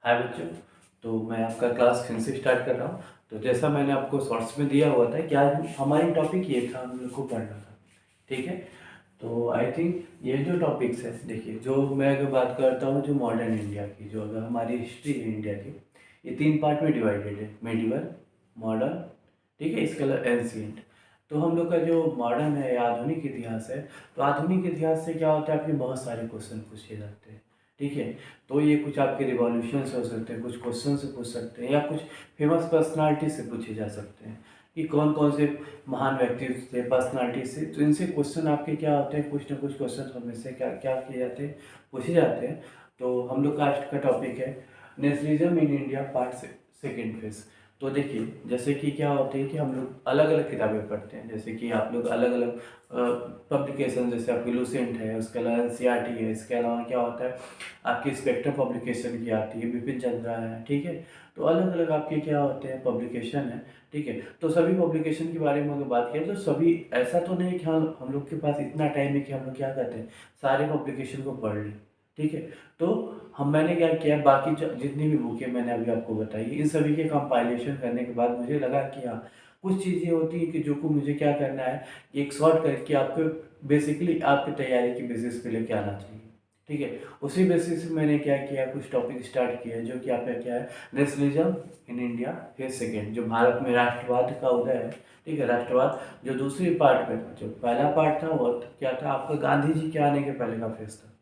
हाय बच्चों। तो मैं आपका क्लास फिर से स्टार्ट कर रहा हूँ। तो जैसा मैंने आपको शॉर्ट्स में दिया हुआ था कि आज हमारी टॉपिक ये था, हम लोग को पढ़ना था। ठीक है। तो आई थिंक ये जो टॉपिक्स है, देखिए, जो मैं अगर बात करता हूँ जो मॉडर्न इंडिया की, जो अगर हमारी हिस्ट्री है इंडिया की, ये 3 पार्ट में डिवाइडेड है: मेडिवल, मॉडर्न, ठीक है, इसके अलावा एंशिएंट। तो हम लोग का जो मॉडर्न है या आधुनिक इतिहास है, तो आधुनिक इतिहास से क्या होता है, आपके बहुत सारे क्वेश्चन पूछे जाते हैं। ठीक है। तो ये कुछ आपके रिवॉल्यूशन से हो सकते हैं, कुछ क्वेश्चन से पूछ सकते हैं, या कुछ फेमस पर्सनालिटी से पूछे जा सकते हैं कि कौन कौन से महान व्यक्ति थे, पर्सनालिटी से। तो इनसे क्वेश्चन आपके क्या होते हैं, कुछ ना कुछ क्वेश्चन हमें से क्या क्या किए जाते हैं, पूछे जाते हैं। तो हम लोग का आज का टॉपिक है nationalism in India part second phase. तो देखिए, जैसे कि क्या होते हैं कि हम लोग अलग अलग किताबें पढ़ते हैं, जैसे कि आप लोग अलग अलग पब्लिकेशन, जैसे आपकी लूसेंट है, उसके अलावा एनसीईआरटी है, इसके अलावा क्या होता है आपकी स्पेक्ट्रम पब्लिकेशन की आती है, बिपिन चंद्रा है। ठीक है। तो अलग अलग आपके क्या होते हैं पब्लिकेशन है। ठीक है। तो सभी पब्लिकेशन के बारे में अगर बात करें तो सभी, ऐसा तो नहीं कि हम लोग के पास इतना टाइम है कि हम लोग क्या करते हैं सारे पब्लिकेशन को पढ़ लें। ठीक है। तो मैंने क्या किया, बाकी जितनी भी बुकें मैंने अभी आपको बताई, इन सभी के कंपाइलेशन करने के बाद मुझे लगा कि हाँ, कुछ चीज़ें होती हैं कि जो को मुझे क्या करना है कि एक शॉर्ट करके आपको बेसिकली आपकी तैयारी की बेसिस पे लेके आना चाहिए। ठीक है। उसी बेसिस पे मैंने क्या किया, कुछ टॉपिक स्टार्ट किया जो कि आपका क्या है, nationalism in India phase second, जो भारत में राष्ट्रवाद का उदय है। ठीक है, राष्ट्रवाद जो दूसरी पार्ट में था। जो पहला पार्ट था वो क्या था आपका, गांधी जी के आने के पहले का फेज था।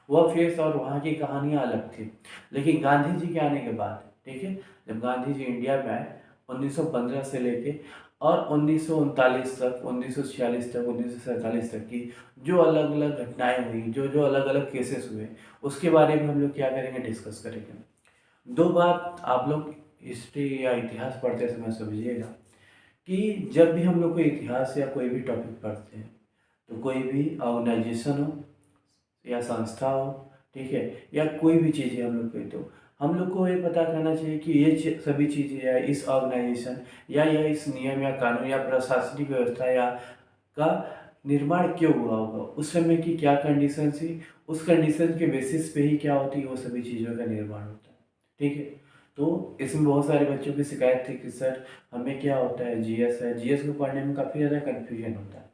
वह फेस और वहाँ की कहानियाँ अलग थी। लेकिन गांधी जी के आने के बाद, ठीक है, जब गांधी जी इंडिया में आए 1915 से लेके और 1939 तक, 1946 तक, 1947 तक की जो अलग अलग घटनाएं हुई, जो जो अलग अलग केसेस हुए, उसके बारे में हम लोग क्या करेंगे, डिस्कस करेंगे। दो बात आप लोग हिस्ट्री या इतिहास पढ़ते समय समझिएगा कि जब भी हम लोग कोई इतिहास या कोई भी टॉपिक पढ़ते हैं, तो कोई भी ऑर्गेनाइजेशन हो या संस्था हो, ठीक है, या कोई भी चीज़ है हम लोग की, तो हम लोग को ये पता करना चाहिए कि ये सभी चीज़ें या इस ऑर्गेनाइजेशन या इस नियम या कानून या प्रशासनिक व्यवस्था या का निर्माण क्यों हुआ होगा, उस समय की क्या कंडीशन थी, उस कंडीशन के बेसिस पे ही क्या होती है वो सभी चीज़ों का निर्माण होता है। ठीक है। तो इसमें बहुत सारे बच्चों की शिकायत थी कि सर हमें क्या होता है, जीएस है, जीएस को पढ़ने में काफ़ी ज़्यादा कन्फ्यूजन होता है।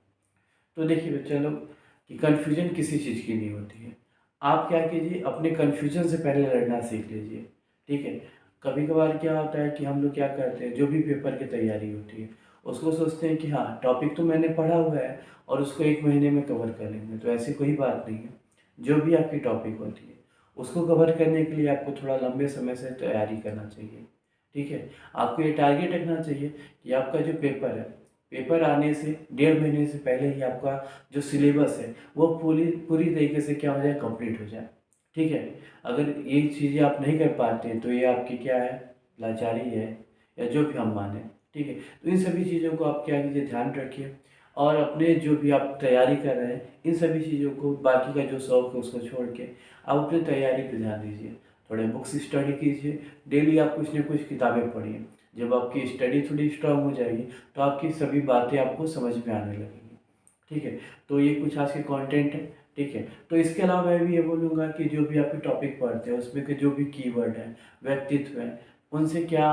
तो देखिए बच्चा लोग कि कन्फ्यूजन किसी चीज़ की नहीं होती है। आप क्या कीजिए, अपने कन्फ्यूजन से पहले लड़ना सीख लीजिए। ठीक है। कभी कभार क्या होता है कि हम लोग क्या करते हैं, जो भी पेपर की तैयारी होती है उसको सोचते हैं कि हाँ, टॉपिक तो मैंने पढ़ा हुआ है और उसको 1 महीने में कवर कर लेंगे। तो ऐसी कोई बात नहीं है। जो भी आपकी टॉपिक होती है उसको कवर करने के लिए आपको थोड़ा लंबे समय से तैयारी करना चाहिए। ठीक है। आपको ये टारगेट रखना चाहिए कि आपका जो पेपर है, पेपर आने से 1.5 महीने से पहले ही आपका जो सिलेबस है वो पूरी पूरी तरीके से क्या हो जाए, कंप्लीट हो जाए। ठीक है। अगर ये चीज़ें आप नहीं कर पाते हैं तो ये आपकी क्या है, लाचारी है, या जो भी हम माने। ठीक है। तो इन सभी चीज़ों को आप क्या कीजिए, ध्यान रखिए, और अपने जो भी आप तैयारी कर रहे हैं इन सभी चीज़ों को, बाकी का जो शौक है उसको छोड़ के आप अपनी तैयारी पर ध्यान दीजिए। थोड़े बुक्स स्टडी कीजिए, डेली आप कुछ न कुछ किताबें पढ़िए। जब आपकी स्टडी थोड़ी स्ट्रांग हो जाएगी तो आपकी सभी बातें आपको समझ में आने लगेंगी। ठीक है। तो ये कुछ आज के कंटेंट है। ठीक है। तो इसके अलावा मैं भी ये बोलूँगा कि जो भी आपके टॉपिक पढ़ते हैं उसमें के जो भी कीवर्ड हैं, व्यक्तित्व हैं, उनसे क्या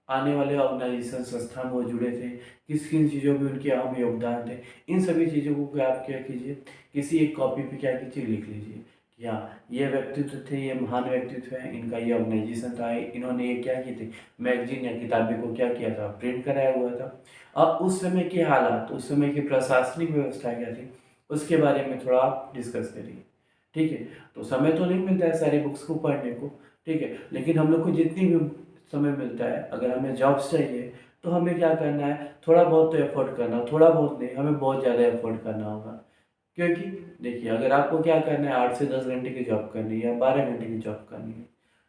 आने वाले ऑर्गेनाइजेशन संस्था में वो जुड़े थे, किस किन चीज़ों में उनके अहम योगदान थे, इन सभी चीज़ों को आप क्या कीजिए, किसी एक कॉपी पे क्या कीजिए, लिख लीजिए कि हाँ, ये व्यक्तित्व थे, ये महान व्यक्तित्व हैं, इनका ये ऑर्गेनाइजेशन था, इन्होंने ये क्या की थी, मैगजीन या किताबें को क्या किया था, प्रिंट कराया हुआ था। अब उस समय के हालात, उस समय की प्रशासनिक व्यवस्था क्या थी, उसके बारे में थोड़ा आप डिस्कस करिए। ठीक है। तो समय तो नहीं मिलता है सारी बुक्स को पढ़ने को। ठीक है। लेकिन हम लोग को जितनी भी समय मिलता है, अगर हमें जॉब्स चाहिए तो हमें क्या करना है, थोड़ा बहुत तो एफर्ट करना, थोड़ा बहुत नहीं, हमें बहुत ज़्यादा एफर्ट करना होगा। क्योंकि देखिए, अगर आपको क्या करना है, 8 से 10 घंटे की जॉब करनी है या 12 घंटे की जॉब करनी है,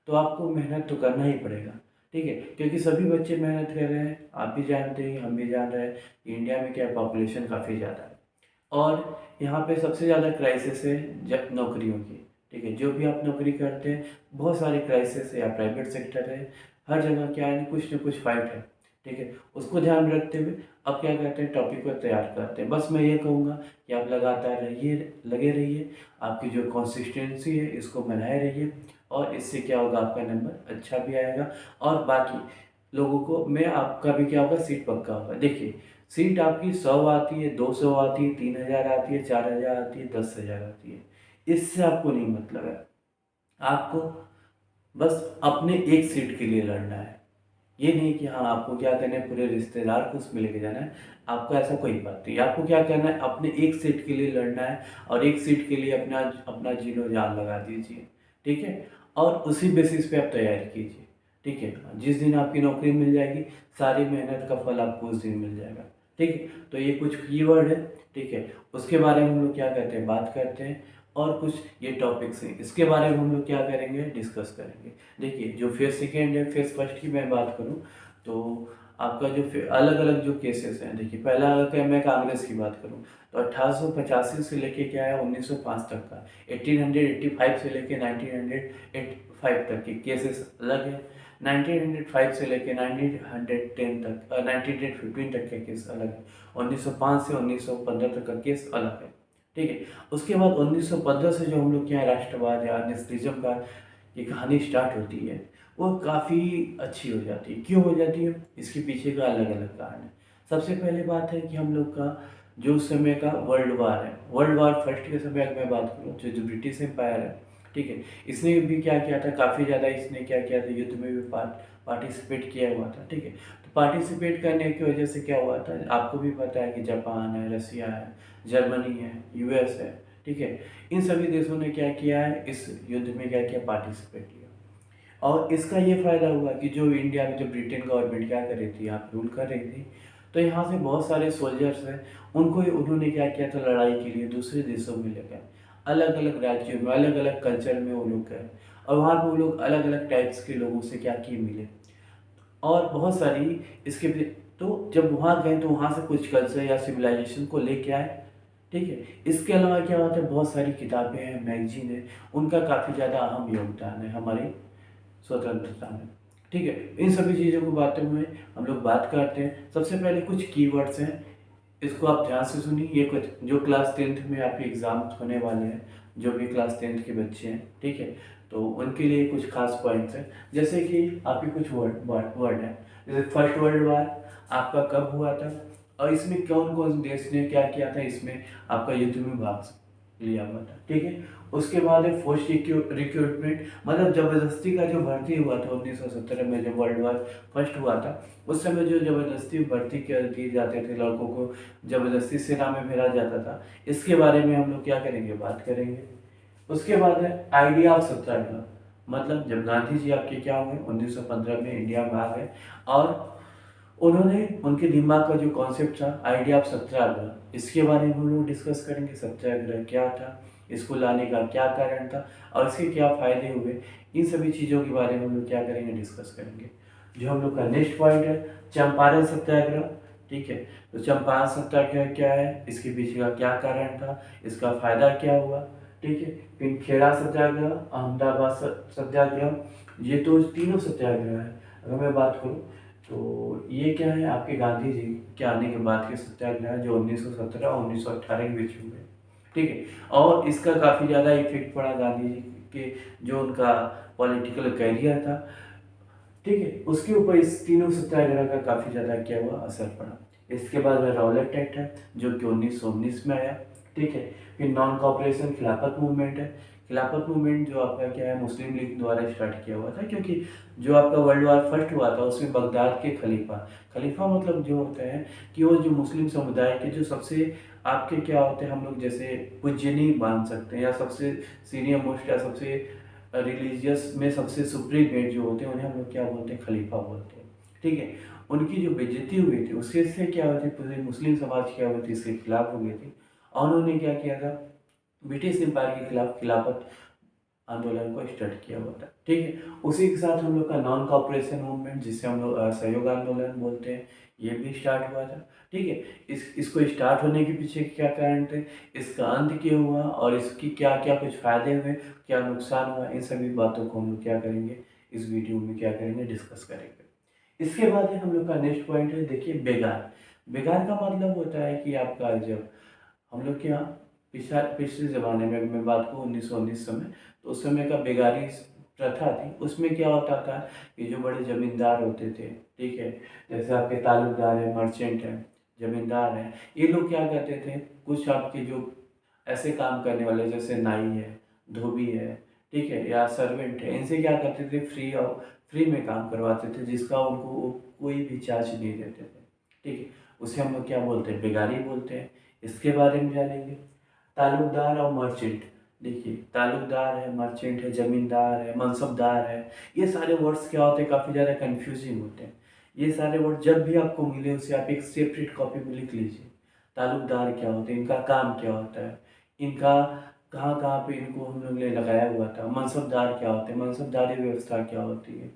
तो आपको मेहनत तो करना ही पड़ेगा। ठीक है। क्योंकि सभी बच्चे मेहनत कर रहे हैं, आप भी जानते हैं, हम भी जान रहे हैं कि इंडिया में क्या पॉपुलेशन काफ़ी ज़्यादा है, और यहाँ पे सबसे ज़्यादा क्राइसिस है नौकरियों की। ठीक है। जो भी आप नौकरी करते हैं, बहुत सारे क्राइसिस है, या प्राइवेट सेक्टर है, हर जगह क्या है, कुछ न कुछ फाइट है। ठीक है। उसको ध्यान रखते हुए अब क्या कहते हैं, टॉपिक को तैयार करते हैं। बस मैं ये कहूँगा कि आप लगातार रहिए, लगे रहिए, आपकी जो कंसिस्टेंसी है इसको बनाए रहिए, और इससे क्या होगा, आपका नंबर अच्छा भी आएगा और बाकी लोगों को में आपका भी क्या होगा, सीट पक्का होगा। देखिए, सीट आपकी 100 आती है, 200 आती है, 3000 आती है, 4000 आती है, 10,000 आती है, इससे आपको नहीं मतलब है। आपको बस अपने एक सीट के लिए लड़ना है। ये नहीं कि हाँ आपको क्या करना है, पूरे रिश्तेदार को उसमें लेके जाना है। आपको ऐसा कोई बात नहीं, आपको क्या करना है, अपने एक सीट के लिए लड़ना है और एक सीट के लिए अपना अपना जीनो जान लगा दीजिए। ठीक है, और उसी बेसिस पे आप तैयारी कीजिए। ठीक है, जिस दिन आपकी नौकरी मिल जाएगी, सारी मेहनत का फल आपको उस दिन मिल जाएगा। ठीक है, तो ये कुछ कीवर्ड है। ठीक है, उसके बारे में हम लोग क्या करते हैं, बात करते हैं। और कुछ ये टॉपिक्स हैं, इसके बारे में हम लोग क्या करेंगे, डिस्कस करेंगे। देखिए, जो फेज सेकेंड है, फेज फर्स्ट की मैं बात करूं तो आपका जो अलग अलग जो केसेस हैं, देखिए पहला अगर मैं कांग्रेस की बात करूं तो 1885 से लेके क्या है 1905 तक का, 1885 से लेके 1905 तक के केसेस अलग है। 1905 से लेके 1910 तक 1915 तक के केस अलग है। 1905 से 1915 तक का केस अलग है। ठीक है, उसके बाद 1915 से जो हम लोग के यहाँ राष्ट्रवाद या नेशनलिज्म का ये कहानी स्टार्ट होती है, वो काफ़ी अच्छी हो जाती है। क्यों हो जाती है, इसके पीछे का अलग अलग कारण है। सबसे पहले बात है कि हम लोग का जो उस समय का वर्ल्ड वार है, वर्ल्ड वार फर्स्ट के समय अगर मैं बात करूँ, जो ब्रिटिश एम्पायर है, ठीक है, इसने भी क्या किया था, काफ़ी ज़्यादा इसने क्या किया था, युद्ध में भी पार्टिसिपेट किया हुआ था। ठीक है, तो पार्टिसिपेट करने की वजह से क्या हुआ था, आपको भी पता है कि जापान है, रसिया है, जर्मनी है, यूएस है। ठीक है, इन सभी देशों ने क्या किया है, इस युद्ध में क्या किया, पार्टिसिपेट किया। और इसका ये फ़ायदा हुआ कि जो इंडिया में जो ब्रिटेन गवर्नमेंट क्या कर रही थी, यहाँ पे रूल कर रही थी, तो यहाँ से बहुत सारे सोल्जर्स हैं, उनको उन्होंने क्या किया था, लड़ाई के लिए दूसरे देशों में ले गए। अलग अलग राज्यों में, अलग अलग कल्चर में वो लोग गए और वहाँ पे वो लोग अलग अलग टाइप्स के लोगों से क्या किए, मिले। और बहुत सारी इसके तो जब वहाँ गए तो वहाँ से कुछ कल्चर या सिविलाइजेशन को लेके आए। ठीक है, इसके अलावा क्या होता है, बहुत सारी किताबें हैं, मैगजीन है, उनका काफ़ी ज़्यादा अहम योगदान है हमारी स्वतंत्रता में। ठीक है, इन सभी चीज़ों को बातें हुए हम लोग बात करते हैं। सबसे पहले कुछ कीवर्ड्स हैं, इसको आप ध्यान से सुनिए। ये कुछ जो क्लास 10th में आपके एग्ज़ाम होने वाले हैं, जो भी क्लास 10th के बच्चे हैं, ठीक है, तो उनके लिए कुछ खास पॉइंट्स हैं। जैसे कि आपके कुछ वर्ड हैं, जैसे फर्स्ट वर्ल्ड वार आपका कब हुआ था और इसमें कौन कौन देश ने क्या किया था, इसमें आपका युद्ध में भाग लिया हुआ था। ठीक है, उसके बाद है फोर्स रिक्रूटमेंट, मतलब जबरदस्ती का जो भर्ती हुआ था 1917 में, जब वर्ल्ड वार फर्स्ट हुआ था, उस समय जो जबरदस्ती भर्ती कर दिए जाते थे, लड़कों को जबरदस्ती सेना में भेजा जाता था, इसके बारे में हम लोग क्या करेंगे, बात करेंगे। उसके बाद है आइडिया ऑफ सत्याग्रह, मतलब जब गांधी जी आपके क्या हुए 1915 में इंडिया में आ गए और उन्होंने उनके दिमाग का जो कॉन्सेप्ट था आइडिया ऑफ सत्याग्रह, इसके बारे में हम लोग डिस्कस करेंगे। सत्याग्रह क्या था, इसको लाने का क्या कारण था और इसके क्या फ़ायदे हुए, इन सभी चीज़ों के बारे में हम लोग क्या करेंगे, डिस्कस करेंगे। जो हम लोग का नेक्स्ट पॉइंट है चंपारण सत्याग्रह। ठीक है, तो चंपारण सत्याग्रह क्या है, इसके पीछे का क्या कारण था, इसका फ़ायदा क्या हुआ। ठीक है, फिर खेड़ा सत्याग्रह, अहमदाबाद सत्याग्रह, ये तो तीनों सत्याग्रह है। अगर मैं बात करूँ तो ये क्या है, आपके गांधी जी के आने के बाद के सत्याग्रह जो 1917 और 1918 के बीच हुए। ठीक है, और इसका काफ़ी ज़्यादा इफेक्ट पड़ा गांधी जी के जो उनका पॉलिटिकल करियर था। ठीक है, उसके ऊपर इस तीनों सत्याग्रह का काफ़ी ज़्यादा क्या हुआ, असर पड़ा। इसके बाद में रॉलेट एक्ट है जो कि 1919 में आया। ठीक है, फिर नॉन कॉपरेशन खिलाफत मूवमेंट है। खिलाफत मूवमेंट जो आपका क्या है, मुस्लिम लीग द्वारा स्टार्ट किया हुआ था, क्योंकि जो आपका वर्ल्ड वार फर्स्ट हुआ था उसमें बगदाद के खलीफा, खलीफा मतलब जो होते हैं कि वो जो मुस्लिम समुदाय के जो सबसे आपके क्या होते हैं, हम लोग जैसे पूजनीय मान सकते हैं या सबसे सीनियर मोस्ट या सबसे रिलीजियस में सबसे सुप्रीम हेड जो होते हैं, उन्हें हम लोग क्या बोलते हैं, खलीफा बोलते हैं। ठीक है, उनकी जो बेइज्जती हुई थी उससे से क्या हुई थी, पूरे मुस्लिम समाज क्या हुई थी, इसके खिलाफ हो गई थी और उन्होंने क्या किया था, ब्रिटिश एम्पायर के खिलाफ खिलाफत आंदोलन को स्टार्ट किया हुआ था। ठीक है, उसी के साथ हम लोग का नॉन कॉपरेशन मूवमेंट, जिसे हम लोग असहयोग आंदोलन बोलते हैं, ये भी स्टार्ट हुआ था। ठीक है, इसको स्टार्ट होने के पीछे क्या कारण थे, इसका अंत क्यों हुआ और इसकी क्या क्या कुछ फायदे हुए, क्या नुकसान हुआ, इन सभी बातों को हम लोग क्या करेंगे, इस वीडियो में क्या करेंगे, डिस्कस करेंगे। इसके बाद है हम लोग का नेक्स्ट पॉइंट है, देखिए बेगार। बेगार का मतलब होता है कि आपका जब हम लोग के यहाँ पिछले ज़माने में मैं बात करूँ 1919 समय, तो उस समय का बेगारी प्रथा थी उसमें क्या होता था कि जो बड़े ज़मींदार होते थे, ठीक है, जैसे आपके तालुकदार हैं, मर्चेंट हैं, ज़मींदार हैं, ये लोग क्या करते थे, कुछ आपके जो ऐसे काम करने वाले जैसे नाई है, धोबी है, ठीक है, या सर्वेंट है, इनसे क्या करते थे, फ्री में काम करवाते थे, जिसका उनको वो कोई भी चार्ज नहीं देते थे, ठीक है। उसे हम लोग क्या बोलते हैं, बेगारी बोलते हैं। इसके बारे में जानेंगे। तालुकदार और मर्चेंट, देखिए तालुकदार है, मर्चेंट है, ज़मींदार है, मनसबदार है, ये सारे वर्ड्स क्या होते हैं, काफ़ी ज़्यादा कन्फ्यूजिंग होते हैं। ये सारे वर्ड जब भी आपको मिले उसे आप एक सेपरेट कॉपी में लिख लीजिए। तालुकदार क्या होते हैं, इनका काम क्या होता है, इनका कहाँ कहाँ पे इनको हम लोग ने लगाया हुआ था, मनसबदार क्या होते हैं, मनसबदारी व्यवस्था क्या होती है,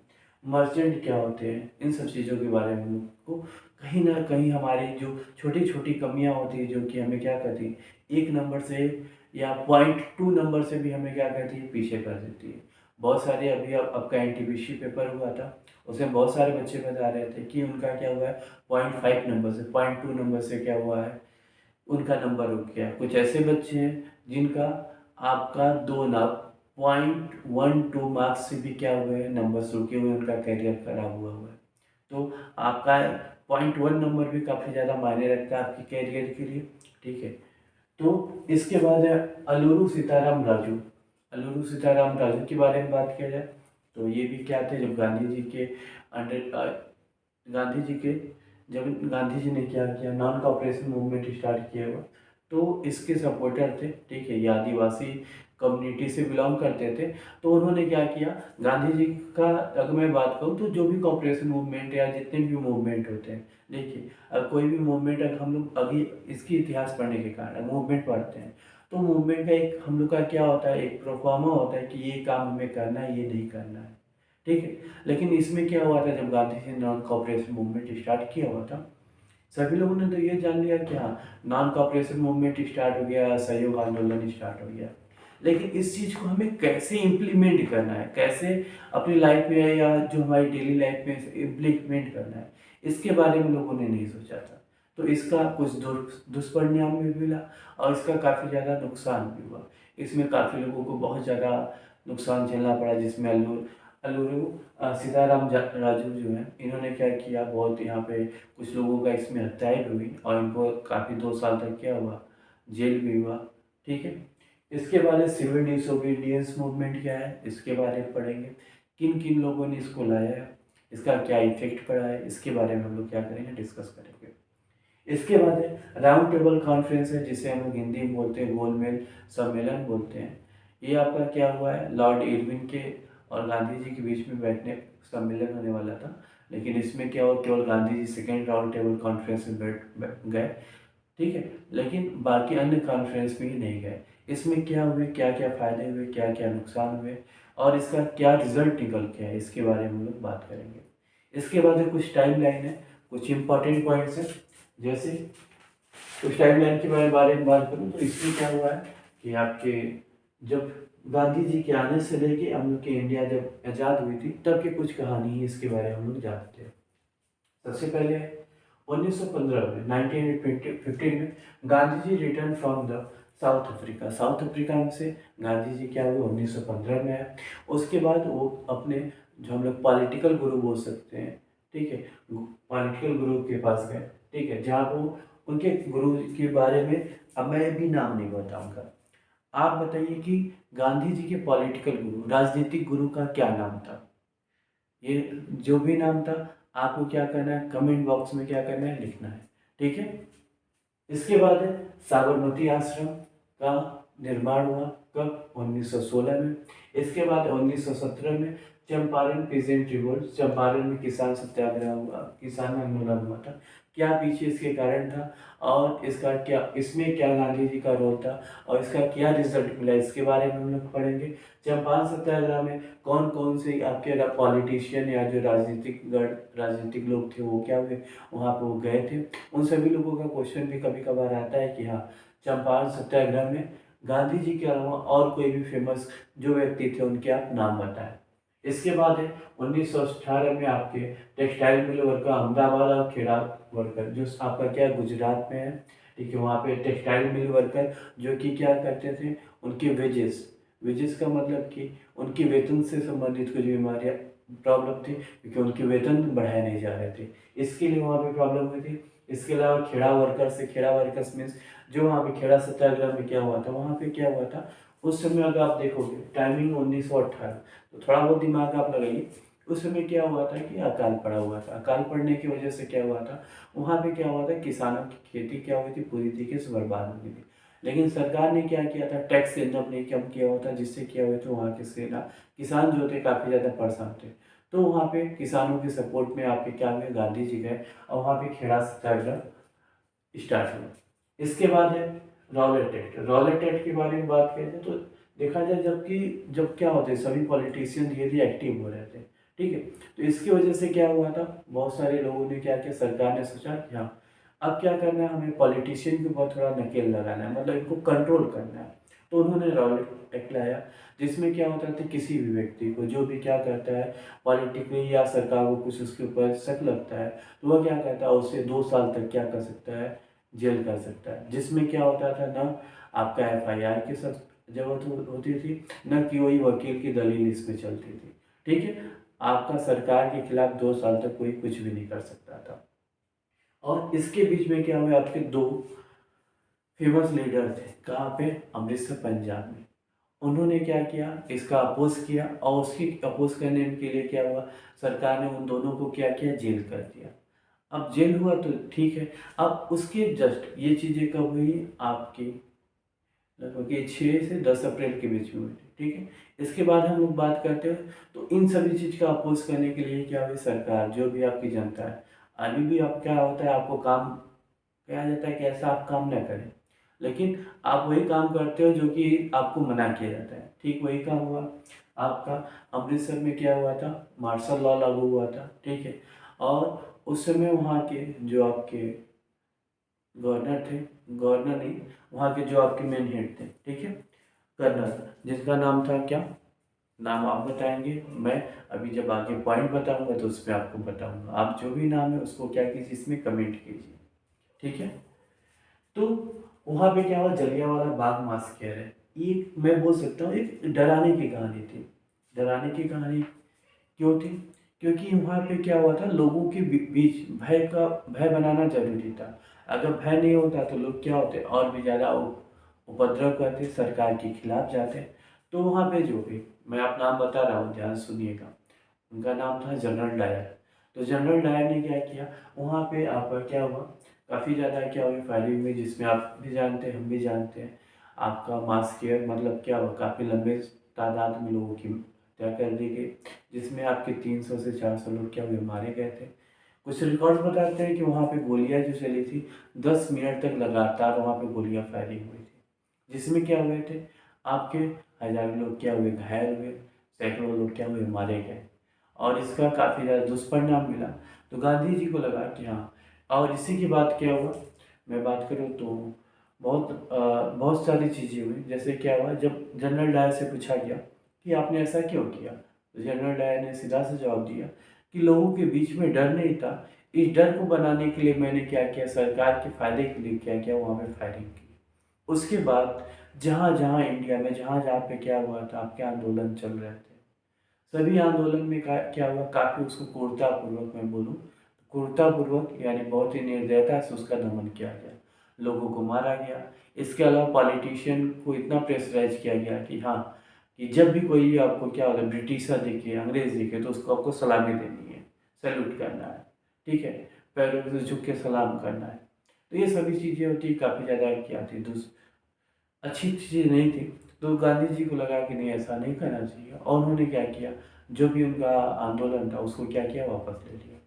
मर्चेंट क्या होते हैं, इन सब चीज़ों के बारे में हम लोग को कहीं ना कहीं हमारी जो छोटी छोटी कमियां होती है जो कि हमें क्या करती है, एक नंबर से या 0.2 नंबर से भी हमें क्या करती है, पीछे कर देती है। बहुत सारे अभी आपका एनटीपीसी पेपर हुआ था, उसमें बहुत सारे बच्चे बता रहे थे कि उनका क्या हुआ है, 0.5 नंबर से, 0.2 नंबर से क्या हुआ है, उनका नंबर रुक गया। कुछ ऐसे बच्चे हैं जिनका आपका 0.12 मार्क्स से भी क्या हुए हैं, नंबर रुके हुए, उनका करियर खराब हुआ है। तो आपका 0.1 नंबर भी काफ़ी ज़्यादा मायने रखता है आपके करियर के लिए, ठीक है। तो इसके बाद है अलूरू सीताराम राजू। अलूरू सीताराम राजू के बारे में बात किया जाए तो ये भी क्या थे, जब गांधी जी के अंडर गांधी जी के जब गांधी जी ने क्या किया, नॉन कॉपरेशन मूवमेंट स्टार्ट किया हुआ, तो इसके सपोर्टर थे, ठीक है, ये आदिवासी कम्युनिटी से बिलोंग करते थे। तो उन्होंने क्या किया, गांधी जी का अगर मैं बात करूँ तो जो भी कॉपरेशन मूवमेंट या जितने भी मूवमेंट होते हैं, देखिए अगर कोई भी मूवमेंट, अगर हम लोग अभी इसकी इतिहास पढ़ने के कारण मूवमेंट पढ़ते हैं तो मूवमेंट का एक हम लोग का क्या होता है, एक प्रोफार्मा होता है कि ये काम हमें करना है, ये नहीं करना है, ठीक है। लेकिन इसमें क्या हुआ था, जब गांधी जी ने नॉन कॉपरेशन मूवमेंट स्टार्ट किया हुआ था, सभी लोगों ने तो ये जान लिया कि हाँ नॉन कॉपरेशन मूवमेंट स्टार्ट हो गया, सहयोग आंदोलन स्टार्ट हो गया। लेकिन इस चीज़ को हमें कैसे इम्प्लीमेंट करना है, कैसे अपनी लाइफ में या जो हमारी डेली लाइफ में इम्प्लीमेंट करना है, इसके बारे में लोगों ने नहीं सोचा था। तो इसका कुछ दुष्परिणाम भी मिला और इसका काफ़ी ज़्यादा नुकसान भी हुआ। इसमें काफ़ी लोगों को बहुत ज़्यादा नुकसान झेलना पड़ा, जिसमें अलूरू राजू जो है, इन्होंने क्या किया, बहुत यहाँ पे कुछ लोगों का इसमें हत्याएं भी हुई और इनको काफ़ी 2 साल तक क्या हुआ, जेल भी हुआ, ठीक है। इसके बाद सिविल डिसोबीडियंस मूवमेंट क्या है, इसके बारे में पढ़ेंगे, किन किन लोगों ने इसको लाया है, इसका क्या इफेक्ट पड़ा है, इसके बारे में हम लोग क्या करेंगे, डिस्कस करेंगे। इसके बाद है राउंड टेबल कॉन्फ्रेंस है, जिसे हम लोग हिंदी में बोलते हैं गोलमेज सम्मेलन बोलते हैं। ये आपका क्या हुआ है, लॉर्ड इरविन के और गांधी जी के बीच में बैठने सम्मेलन होने वाला था, लेकिन इसमें क्या हुआ, केवल Gandhi ji second round table conference में बैठ गए, ठीक है, लेकिन बाकी अन्य कॉन्फ्रेंस में ही नहीं गए। इसमें क्या हुए, क्या क्या फ़ायदे हुए, क्या क्या नुकसान हुए और इसका क्या रिजल्ट निकल के है, इसके बारे में हम लोग बात करेंगे। इसके बाद कुछ टाइम लाइन है, कुछ इंपॉर्टेंट पॉइंट्स हैं, जैसे कुछ टाइम लाइन के बारे में बात करूँ तो इसमें क्या हुआ है कि आपके जब गांधी जी के आने से लेके हम लोग की इंडिया जब आज़ाद हुई थी तब की कुछ कहानी है, इसके बारे में हम लोग जानते हैं। सबसे पहले 1915 में 1915 में Gandhi ji return from the South Africa. South Africa में से गांधी जी क्या हुए, 1915 में आए। उसके बाद वो अपने जो हम लोग पॉलिटिकल गुरु बोल सकते हैं, ठीक है, पॉलिटिकल गुरु के पास गए, ठीक है, जहाँ वो उनके गुरु के बारे में अब मैं भी नाम नहीं बताऊंगा। आप बताइए कि गांधी जी के पॉलिटिकल गुरु, राजनीतिक गुरु का क्या नाम था। ये जो भी नाम था आपको क्या करना है, कमेंट बॉक्स में क्या करना है, लिखना है, ठीक है। इसके बाद है साबरमती आश्रम का निर्माण हुआ, कब, 1916 में। इसके बाद 1917 में चंपारण पीजेंट रिवोल्ट, चंपारण में किसान सत्याग्रह हुआ, किसान आंदोलन हुआ था। क्या पीछे इसके कारण था और इसका क्या, इसमें क्या गांधी जी का रोल था और इसका क्या रिजल्ट मिला, इसके बारे में हम लोग पढ़ेंगे। चंपारण सत्याग्रह में कौन कौन से आपके पॉलिटिशियन या जो राजनीतिक लोग थे वो क्या हुए, वहाँ पर वो गए थे। उन सभी लोगों का क्वेश्चन भी कभी कभार आता है कि हाँ चंपारण सत्याग्रह में गांधी जी के अलावा और कोई भी फेमस जो व्यक्ति थे उनके आप नाम बताएं। इसके बाद है 1918 में आपके टेक्सटाइल मिल वर्कर अहमदाबाद और खेड़ा वर्कर, जो आपका क्या गुजरात में है, ठीक है, वहाँ पे टेक्सटाइल मिल वर्कर जो कि क्या करते थे, उनके वेजेस का मतलब कि उनके वेतन से संबंधित कुछ बीमारियाँ प्रॉब्लम थी, क्योंकि उनके वेतन बढ़ाए नहीं जा रहे थे, इसके लिए वहाँ पे प्रॉब्लम हुई थी। इसके अलावा खेड़ा वर्कर्स मीन्स जो वहाँ पे खेड़ा सत्याग्रह में क्या हुआ था, वहाँ पे क्या हुआ था उस समय, अगर आप देखोगे टाइमिंग 1918, तो थोड़ा बहुत दिमाग आप लगाइए। उस समय क्या हुआ था कि अकाल पड़ा हुआ था। अकाल पड़ने की वजह से क्या हुआ था, वहाँ पे क्या हुआ था, किसानों की खेती क्या हुई थी, पूरी तरीके से बर्बाद हो गई थी। लेकिन सरकार ने क्या किया था, टैक्स एकदम नहीं कम किया हुआ था, जिससे क्या हुआ था वहाँ के सेना किसान जो थे काफ़ी ज़्यादा परेशान थे। तो वहाँ पे किसानों के सपोर्ट में आपके क्या हुए, गांधी जी गए और वहाँ पे खेड़ा सत्याग्रह स्टार्ट हुआ। इसके बाद है रॉलेट एक्ट। रॉलेट एक्ट के बारे में बात करें तो देखा जाए जब क्या होते सभी पॉलिटिशियन धीरे धीरे एक्टिव हो रहे थे, ठीक है। तो इसकी वजह से क्या हुआ था, बहुत सारे लोगों ने क्या किया, सरकार ने सोचा कि हाँ अब क्या करना है, हमें पॉलिटिशियन के ऊपर थोड़ा नकेल लगाना है, मतलब इनको कंट्रोल करना है। तो उन्होंने रॉलेट एक्ट लाया, जिसमें क्या होता था, किसी भी व्यक्ति को जो भी क्या करता है पॉलिटिकली या सरकार को कुछ उसके ऊपर शक लगता है, तो वह क्या करता है, उससे 2 साल तक क्या कर सकता है, जेल कर सकता है। जिसमें क्या होता था ना, आपका FIR की सख्त जरूरत होती थी, न कि वही वकील की दलील इसमें चलती थी, ठीक है। आपका सरकार के खिलाफ 2 साल तक कोई कुछ भी नहीं कर सकता था। और इसके बीच में क्या हुआ, आपके 2 फेमस लीडर थे, कहाँ पे, अमृतसर पंजाब में। उन्होंने क्या किया, इसका अपोज किया, और उसकी अपोज करने के लिए क्या हुआ, सरकार ने उन दोनों को क्या किया, जेल कर दिया। अब जेल हुआ तो ठीक है। अब उसके जस्ट ये चीज़ें कब हुई, आपकी लगभग ये 6 से 10 अप्रैल के बीच में हुई थी, ठीक है। इसके बाद हम लोग बात करते हैं, तो इन सभी चीज़ का अपोज करने के लिए क्या हुई, सरकार जो भी आपकी जनता है, अभी भी आप क्या होता है, आपको काम कहा जाता है कि ऐसा आप काम न करें, लेकिन आप वही काम करते हो जो कि आपको मना किया जाता है। ठीक वही काम हुआ आपका अमृतसर में, क्या हुआ था, मार्शल लॉ लागू हुआ था, ठीक है। और उस समय वहाँ के जो आपके गवर्नर थे, गवर्नर नहीं, वहाँ के जो आपके मेन हेड थे, ठीक है, कर्नल, जिसका नाम था क्या, नाम आप बताएंगे, मैं अभी जब आगे पॉइंट बताऊंगा तो उसमें आपको बताऊंगा। आप जो भी नाम है उसको क्या कीजिए, इसमें कमेंट कीजिए, ठीक है। तो वहाँ पे क्या हुआ, जलियांवाला बाग मास्कर है, एक मैं बोल सकता हूँ एक डराने की कहानी थी। डराने की कहानी क्यों थी, क्योंकि वहाँ पे क्या हुआ था, लोगों के बीच भय बनाना जरूरी था। अगर भय नहीं होता तो लोग क्या होते, और भी ज़्यादा उपद्रव करते, सरकार के खिलाफ जाते। तो वहाँ पे जो भी, मैं आप नाम बता रहा हूँ, ध्यान सुनिएगा, उनका नाम था जनरल डायर। तो जनरल डायर ने क्या किया, वहाँ पे आपका क्या हुआ, काफ़ी ज़्यादा क्या हुई फायरिंग में, जिसमें आप भी जानते हैं, हम भी जानते हैं, आपका मास केयर मतलब क्या हुआ, काफ़ी लंबे तादाद में लोगों की हत्या कर दी गई, जिसमें आपके 300 से 400 लोग क्या हुए, मारे गए थे। कुछ रिकॉर्ड बताते हैं कि वहाँ पे गोलियाँ जो चली थी, 10 मिनट तक लगातार वहाँ पे गोलियाँ फायरिंग हुई थी, जिसमें क्या हुए थे, आपके हजारों लोग क्या हुए, घायल हुए, सैकड़ों लोग क्या हुए, मारे गए। और इसका काफ़ी ज़्यादा दुष्परिणाम मिला। तो गांधी जी को लगा कि हाँ, और इसी के बाद क्या हुआ, मैं बात करूँ तो बहुत सारी चीज़ें हुई। जैसे क्या हुआ, जब जनरल डायर से पूछा गया कि आपने ऐसा क्यों किया, तो जनरल डायर ने सीधा सा जवाब दिया कि लोगों के बीच में डर नहीं था, इस डर को बनाने के लिए मैंने क्या किया, सरकार के फायदे के लिए क्या किया, वहाँ पे फायरिंग की। उसके बाद जहाँ जहाँ इंडिया में जहाँ जहाँ पे क्या हुआ था, आपके आंदोलन चल रहे थे, सभी आंदोलन में क्या हुआ, काफ़ी उसको क्रूरतापूर्वक, मैं बोलूँ क्रूरतापूर्वक यानी बहुत ही निर्दयता से उसका दमन किया गया, लोगों को मारा गया। इसके अलावा पॉलिटिशियन को इतना प्रेशराइज किया गया कि हाँ, कि जब भी कोई आपको क्या होता है, ब्रिटिशर दिखे, अंग्रेज दिखे, तो उसको आपको सलामी देनी है, सैल्यूट करना है, ठीक है, पैरों से झुक के सलाम करना है। तो ये सभी चीज़ें होती, काफ़ी ज़्यादा क्या थी, अच्छी चीज़ नहीं थी। तो गांधी जी को लगा कि नहीं, ऐसा नहीं करना चाहिए, और उन्होंने क्या किया, जो भी उनका आंदोलन था उसको क्या किया, वापस ले लिया।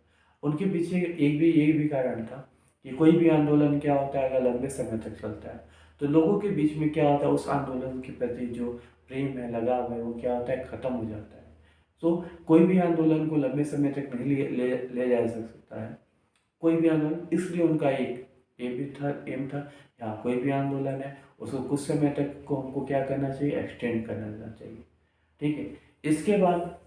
उनके पीछे एक भी कारण था कि कोई भी आंदोलन क्या होता है, अगर लंबे समय तक चलता है तो लोगों के बीच में क्या होता है, उस आंदोलन के प्रति जो प्रेम है, लगाव है, वो क्या होता है, ख़त्म हो जाता है। तो कोई भी आंदोलन को लंबे समय तक नहीं ले जा सकता है, कोई भी आंदोलन। इसलिए उनका एक एम था, यहाँ कोई भी आंदोलन है उसको कुछ समय तक को हमको क्या करना चाहिए, एक्सटेंड करना चाहिए, ठीक है। इसके बाद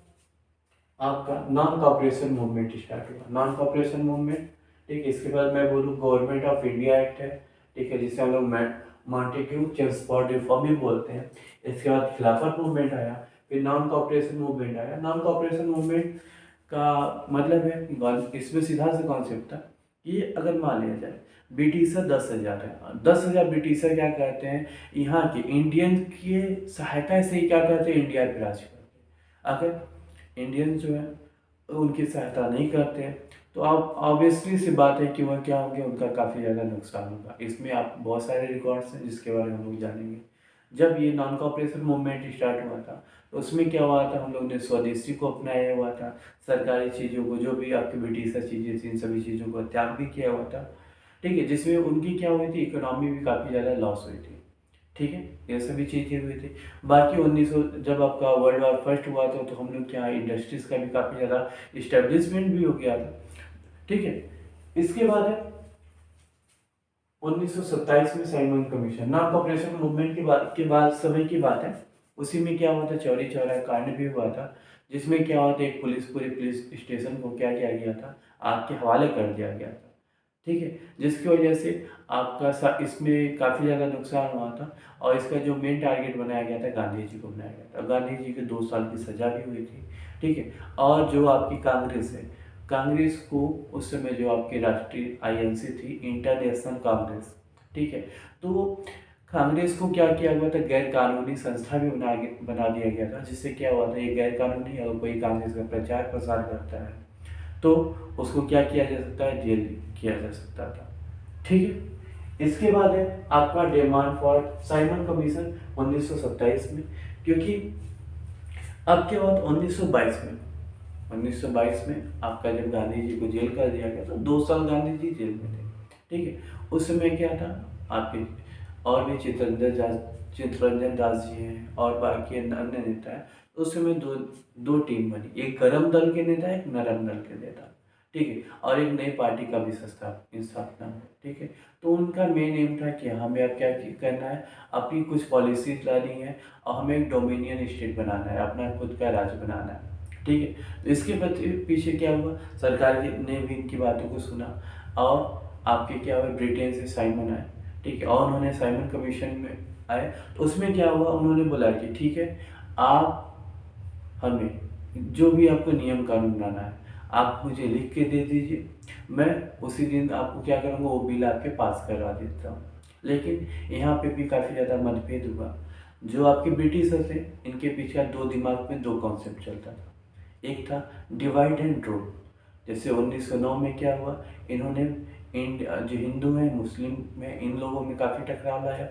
आपका नॉन कॉपरेशन मूवमेंट स्टार्ट हुआ, नॉन कॉपरेशन मूवमेंट, ठीक है। इसके बाद मैं बोलूँ गवर्नमेंट ऑफ इंडिया एक्ट है, ठीक है, जिसे हम लोग मॉन्टेग्यू चेम्सफोर्ड रिफॉर्म भी बोलते हैं। इसके बाद खिलाफत मूवमेंट आया, फिर नॉन कॉपरेशन मूवमेंट आया। नॉन कॉपरेशन मूवमेंट का मतलब है, इसमें सीधा सा कॉन्सेप्ट था कि अगर मान लिया जाए ब्रिटिशर 10,000 है, 10,000 ब्रिटिशर क्या करते हैं, यहाँ के इंडियन की सहायता से ही क्या करते हैं, इंडिया पे राज करते हैं। अगर इंडियन जो है उनकी सहायता नहीं करते हैं तो आप ऑब्वियसली सी बात है कि वह क्या होंगे, उनका काफ़ी ज़्यादा नुकसान होगा। इसमें आप बहुत सारे रिकॉर्ड्स हैं जिसके बारे में हम लोग जानेंगे। जब ये नॉन कॉपरेशन मूवमेंट स्टार्ट हुआ था तो उसमें क्या हुआ था, हम लोग ने स्वदेशी को अपनाया हुआ था, सरकारी चीज़ों को, जो भी आपकी ब्रिटिशर चीज़ें थी, इन सभी चीज़ों को त्याग भी किया हुआ था। ठीक है, जिसमें उनकी क्या हुई थी, इकोनॉमी भी काफ़ी ज़्यादा लॉस हुई थी। ठीक है, ये सभी चीज़ें हुई थी। बाकी 1900 जब आपका वर्ल्ड वॉर फर्स्ट हुआ था तो हम लोग क्या इंडस्ट्रीज़ का भी काफ़ी ज़्यादा इस्टेब्लिशमेंट भी हो गया था। ठीक है, इसके बाद है 1927 में Simon commission, non cooperation movement के बाद समय की बात है। उसी में क्या हुआ था, चौरी चौरा कांड भी हुआ था, जिसमें क्या हुआ था, एक पूरे पुलिस स्टेशन को क्या किया गया था, आग के हवाले कर दिया गया था। ठीक है, जिसकी वजह से आपका इसमें काफ़ी ज़्यादा नुकसान हुआ था। और इसका जो मेन टारगेट बनाया गया था, गांधी जी को बनाया गया था। गांधी जी के 2 साल की सज़ा भी हुई थी। ठीक है, और जो आपकी कांग्रेस है, कांग्रेस को उस समय जो आपकी राष्ट्रीय आईएनसी थी, इंटरनेशनल कांग्रेस। ठीक है, तो कांग्रेस को क्या किया हुआ था, गैर कानूनी संस्था भी बना दिया गया था। जिससे क्या हुआ था, ये गैर कानूनी अगर कोई कांग्रेस का प्रचार प्रसार करता है तो उसको क्या किया जा सकता है, जेल किया जा सकता था। ठीक है, इसके बाद है आपका डिमांड फॉर साइमन कमीशन 1927 में। क्योंकि अब के बाद 1922 में आपका जब गांधी जी को जेल कर दिया गया तो 2 साल गांधी जी जेल में थे। ठीक है, उस समय क्या था, आपके और भी चित्तरंजन दास जी हैं और बाकी अन्य नेता हैं। उस समय दो दो टीम बनी, एक गरम दल के नेता, एक नरम दल के नेता। ठीक है, और एक नई पार्टी का भी स्थापना हुई। ठीक है, तो उनका मेन एम था कि हमें अब क्या करना है, अपनी कुछ पॉलिसीज लानी है और हमें एक डोमिनियन स्टेट बनाना है, अपना खुद का राज्य बनाना है। ठीक है, तो इसके पीछे क्या हुआ, सरकार ने भी इनकी बातों को सुना और आपके क्या हुआ, ब्रिटेन से साइमन आए। ठीक है, और उन्होंने साइमन कमीशन में आए तो उसमें क्या हुआ, उन्होंने बोला कि ठीक है, आप हमें जो भी आपको नियम कानून बनाना है आप मुझे लिख के दे दीजिए, मैं उसी दिन आपको क्या करूँगा, वो बिल आपके पास करवा देता हूँ। लेकिन यहाँ पे भी काफ़ी ज़्यादा मतभेद हुआ। जो आपके ब्रिटिशर्स थे, इनके पीछे दो दिमाग में दो कॉन्सेप्ट चलता था। एक था डिवाइड एंड रूल। जैसे 1909 में क्या हुआ, इन्होंने जो हिंदू हैं मुस्लिम में, इन लोगों में काफ़ी टकराव लाया।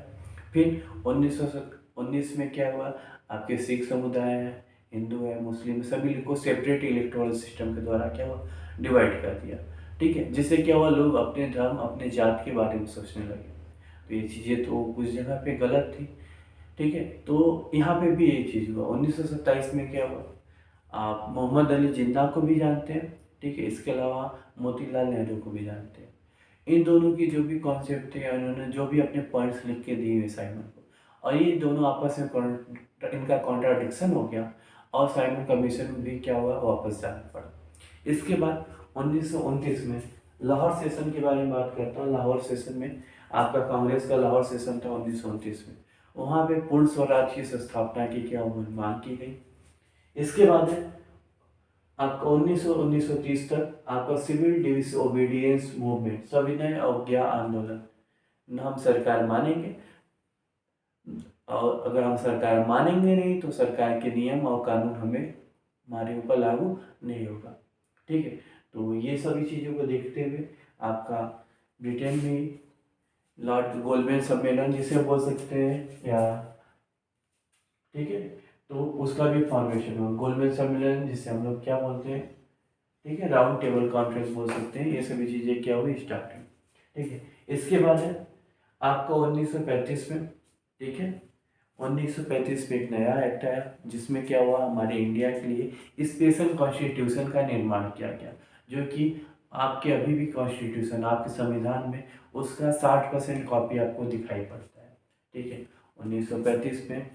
फिर 1919 में क्या हुआ, आपके सिख समुदाय हैं, हिंदू है, मुस्लिम है, सभी को सेपरेट इलेक्टोरल सिस्टम के द्वारा क्या हुआ, डिवाइड कर दिया। ठीक है, जिससे क्या हुआ, लोग अपने धर्म अपने जात के बारे में सोचने लगे। तो ये चीज़ें तो कुछ जगह पे गलत थी। ठीक है, तो यहाँ पे भी ये चीज़ हुआ। 1927 में क्या हुआ, आप मोहम्मद अली जिन्ना को भी जानते हैं। ठीक है, इसके अलावा मोतीलाल नेहरू को भी जानते हैं। इन दोनों की जो भी कॉन्सेप्ट थे, उन्होंने जो भी अपने पॉइंट्स लिख के दिए साइमन को, और ये दोनों आपस में इनका कॉन्ट्राडिक्शन हो गया और साइमन कमीशन में भी क्या हुआ, वापस जाना पड़ा। इसके बाद 1929 में लाहौर सेशन के बारे में बात करता हूँ। लाहौर सेशन में आपका कांग्रेस का लाहौर सेशन था 1929 में। वहाँ पे पूर्ण स्वराज की स्थापना की क्या मांग की गई। इसके बाद है आपका 1930 तक आपका सिविल डिसओबीडियंस मूवमेंट, सविनय अवज्ञा आंदोलन। हम सरकार मानेंगे और अगर हम सरकार मानेंगे नहीं तो सरकार के नियम और कानून हमारे ऊपर लागू नहीं होगा। ठीक है, तो ये सभी चीज़ों को देखते हुए आपका ब्रिटेन में लॉर्ड गोलमेन सम्मेलन जिसे बोल सकते हैं, या ठीक है, तो उसका भी फॉर्मेशन हुआ। गोलमेन सम्मेलन जिसे हम लोग क्या बोलते हैं, ठीक है, राउंड टेबल कॉन्फ्रेंस बोल सकते हैं। ये सभी चीज़ें क्या हुई, स्टार्ट हुई। ठीक है, इसके बाद है आपका 1935 में। ठीक है, 1935 में एक नया एक्ट आया जिसमें क्या हुआ, हमारे इंडिया के लिए स्पेशल कॉन्स्टिट्यूशन का निर्माण किया गया, जो कि आपके अभी भी कॉन्स्टिट्यूशन आपके संविधान में उसका 60% कॉपी आपको दिखाई पड़ता है। ठीक है, 1935 में।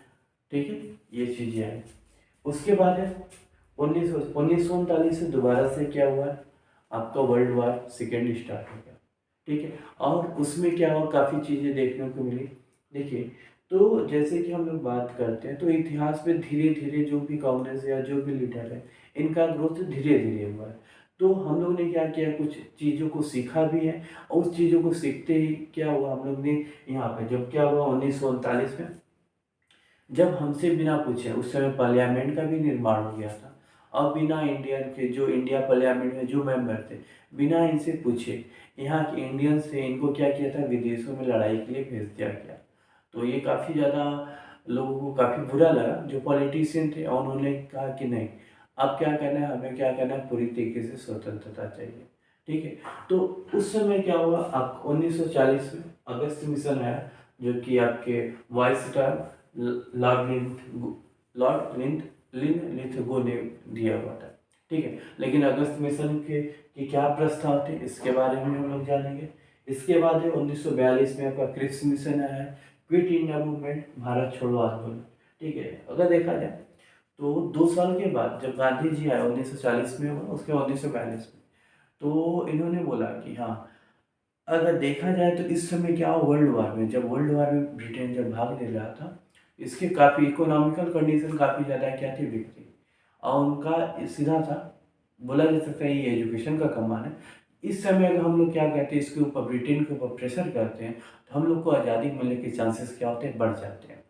ठीक है, ये चीज़ें आई। उसके बाद है 1939 से दोबारा से क्या हुआ, आपका वर्ल्ड वॉर सेकेंड स्टार्ट हो गया। ठीक है, और उसमें क्या हुआ, काफ़ी चीज़ें देखने को मिली। देखिए, तो जैसे कि हम लोग बात करते हैं तो इतिहास में धीरे-धीरे जो भी कांग्रेस या जो भी लीडर है, इनका ग्रोथ धीरे-धीरे हुआ है। तो हम लोग ने क्या किया, कुछ चीज़ों को सीखा भी है और उस चीज़ों को सीखते ही क्या हुआ, हम लोग ने यहाँ पे जब क्या हुआ 1939 में, जब हमसे बिना पूछे उस समय पार्लियामेंट का भी निर्माण हो गया था और बिना इंडियन के जो इंडिया पार्लियामेंट में जो मेंबर थे, बिना इनसे पूछे यहाँ के इंडियन से इनको क्या किया था, विदेशों में लड़ाई के लिए भेज दिया गया। तो ये काफ़ी ज़्यादा लोगों को काफ़ी बुरा लगा जो पॉलिटिशियन थे, और उन्होंने कहा कि नहीं, अब क्या करना है, हमें क्या करना है, पूरी तरीके से स्वतंत्रता चाहिए। ठीक है, तो उस समय क्या हुआ, अब 1940 में अगस्त मिशन आया, जो कि आपके वाइस लॉर्ड लिथगो ने दिया हुआ था। ठीक है, लेकिन अगस्त मिशन के क्या प्रस्ताव थे, इसके बारे में हम लोग जानेंगे। इसके बाद है 1942 में आपका क्रिप्स मिशन आया है, क्विट इंडिया मूवमेंट, भारत छोड़ो आंदोलन। ठीक है, अगर देखा जाए तो 2 साल के बाद जब गांधी जी आए 1940 में हुआ, उसके 1942 में, तो इन्होंने बोला कि हाँ, अगर देखा जाए तो इस समय क्या वर्ल्ड वार में, जब वर्ल्ड वार में ब्रिटेन जब भाग ले रहा था, इसके काफ़ी इकोनॉमिकल कंडीशन काफ़ी ज़्यादा क्या थी, वीक थी, और उनका सीधा था, बोला जा सकता है ये एजुकेशन का कमाल है। इस समय अगर हम लोग क्या कहते हैं, इसके ऊपर ब्रिटेन के ऊपर प्रेशर करते हैं, तो हम लोग को आज़ादी मिलने के चांसेस क्या होते हैं, बढ़ जाते हैं।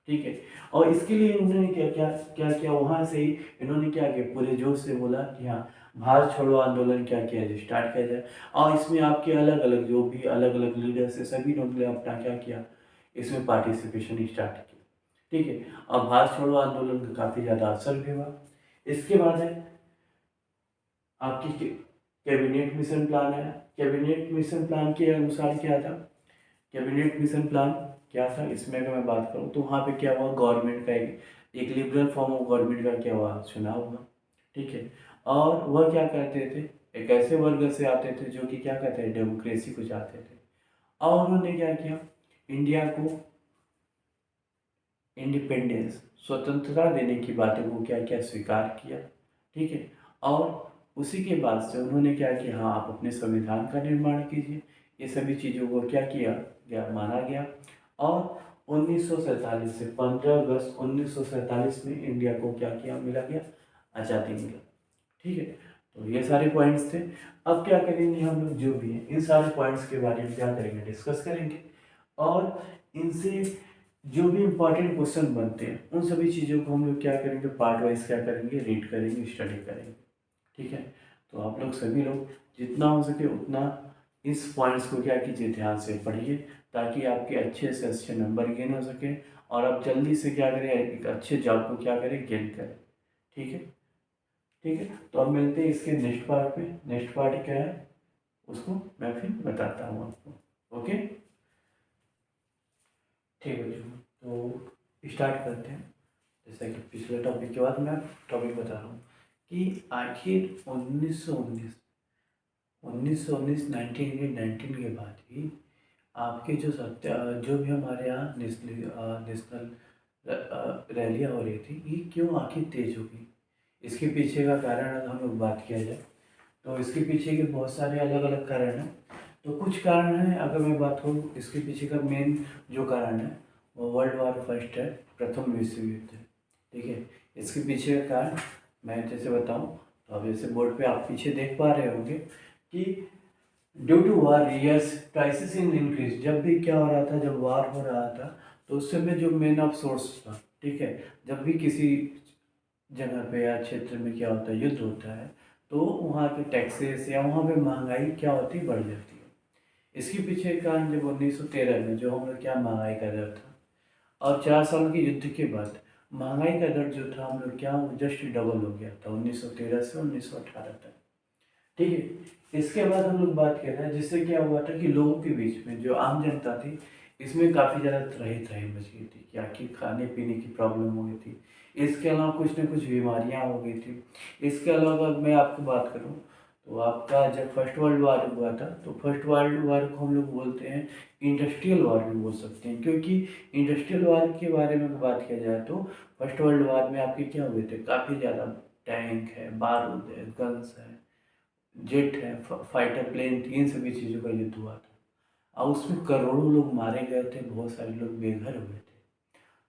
ठीक है, और इसके लिए उन्होंने क्या क्या क्या किया, वहाँ से ही इन्होंने क्या किया, पूरे जोश से बोला कि हाँ, भारत छोड़ो आंदोलन क्या किया जाए, स्टार्ट किया जाए। और इसमें आपके अलग अलग जो भी अलग अलग लीडर्स है, सभी लोगों ने अपना क्या किया, इसमें पार्टिसिपेशन स्टार्ट किया। ठीक है, और भारत छोड़ो आंदोलन का काफ़ी ज़्यादा असर भी हुआ। इसके बाद है आपकी कैबिनेट मिशन प्लान है। कैबिनेट मिशन प्लान के अनुसार क्या था, कैबिनेट मिशन प्लान क्या था, इसमें अगर मैं बात करूँ तो वहाँ पे क्या हुआ, गवर्नमेंट का एक लिबरल फॉर्म ऑफ गवर्नमेंट का क्या हुआ, चुनाव हुआ। ठीक है, और वह क्या कहते थे, एक ऐसे वर्ग से आते थे जो कि क्या कहते हैं, डेमोक्रेसी को चाहते थे, और उन्होंने क्या किया, इंडिया को इंडिपेंडेंस, स्वतंत्रता देने की बातों को क्या क्या स्वीकार किया। ठीक है, और उसी के बाद से उन्होंने क्या किया, हाँ, आप अपने संविधान का निर्माण कीजिए, ये सभी चीज़ों को क्या किया गया, माना गया। और 1947 से 15 अगस्त 1947 में इंडिया को क्या किया, मिला गया, आज़ादी मिला। ठीक है, तो ये सारे पॉइंट्स थे। अब क्या करेंगे हम लोग, जो भी हैं इन सारे पॉइंट्स के बारे में क्या करेंगे, डिस्कस करेंगे, और इनसे जो भी इम्पोर्टेंट क्वेश्चन बनते हैं उन सभी चीज़ों को हम लोग क्या करेंगे, पार्ट वाइज क्या करेंगे, रीड करेंगे, स्टडी करेंगे। ठीक है, तो आप लोग सभी लोग जितना हो सके उतना इस पॉइंट्स को क्या कीजिए, ध्यान से पढ़िए, ताकि आपके अच्छे से अच्छे नंबर गेन हो सके और आप जल्दी से क्या करें, एक अच्छे जॉब को क्या करें, गेन करें। ठीक है, ठीक है, तो अब मिलते हैं इसके नेक्स्ट पार्ट में। नेक्स्ट पार्ट क्या है उसको मैं फिर बताता हूँ आपको। ओके, ठीक है जी, तो स्टार्ट करते हैं। जैसा कि पिछले टॉपिक के बाद मैं टॉपिक बता रहा हूँ कि आखिर 1919 1919 1919 के बाद ही आपके जो जो भी हमारे यहाँ नेशनल रैलियाँ हो रही थी, ये क्यों आखिर तेज हो गई, इसके पीछे का कारण अगर हम लोग बात किया जाए तो इसके पीछे के बहुत सारे अलग अलग कारण हैं। तो कुछ कारण हैं, अगर मैं बात करूँ इसके पीछे का मेन जो कारण है वो वर्ल्ड वार फर्स्ट है, प्रथम विश्व युद्ध है। ठीक है, इसके पीछे का कारण मैं जैसे बताऊँ, तो अब जैसे बोर्ड पे आप पीछे देख पा रहे होंगे कि due to war years crisis in increase, जब भी क्या हो रहा था, जब वार हो रहा था तो उस समय जो मेन ऑफ सोर्स था, ठीक है, जब भी किसी जगह पे या क्षेत्र में क्या होता है, युद्ध होता है, तो वहाँ के टैक्सेस या वहाँ पे महंगाई क्या होती है, बढ़ जाती है। इसके पीछे कारण जब 1913 में जो हम लोग क्या महंगाई का दर था, और 4 साल के युद्ध के बाद महंगाई का दर जो था हम लोग क्या, वो जस्ट डबल हो गया था 1913 से 1918 तक। ठीक है, इसके बाद हम लोग बात कर रहे हैं जिससे क्या हुआ था कि लोगों के बीच में जो आम जनता थी, इसमें काफ़ी ज़्यादा त्राही त्राही मच गई थी, कि आखिर खाने पीने की प्रॉब्लम हो गई थी, इसके अलावा कुछ न कुछ बीमारियाँ हो गई थी। इसके अलावा मैं आपको बात करूँ तो आपका जब फर्स्ट वर्ल्ड वार हुआ था, तो फर्स्ट वर्ल्ड वार को हम लोग बोलते हैं इंडस्ट्रियल वार भी बोल सकते हैं, क्योंकि इंडस्ट्रियल वार के बारे में बात किया जाए तो फर्स्ट वर्ल्ड वार में आपके क्या हुए थे, काफ़ी ज़्यादा टैंक है, बारूद है, गन्स है, जेट है, फाइटर प्लेन, इन सभी चीज़ों का युद्ध हुआ था। और उसमें करोड़ों लोग मारे गए थे, बहुत सारे लोग बेघर हुए थे।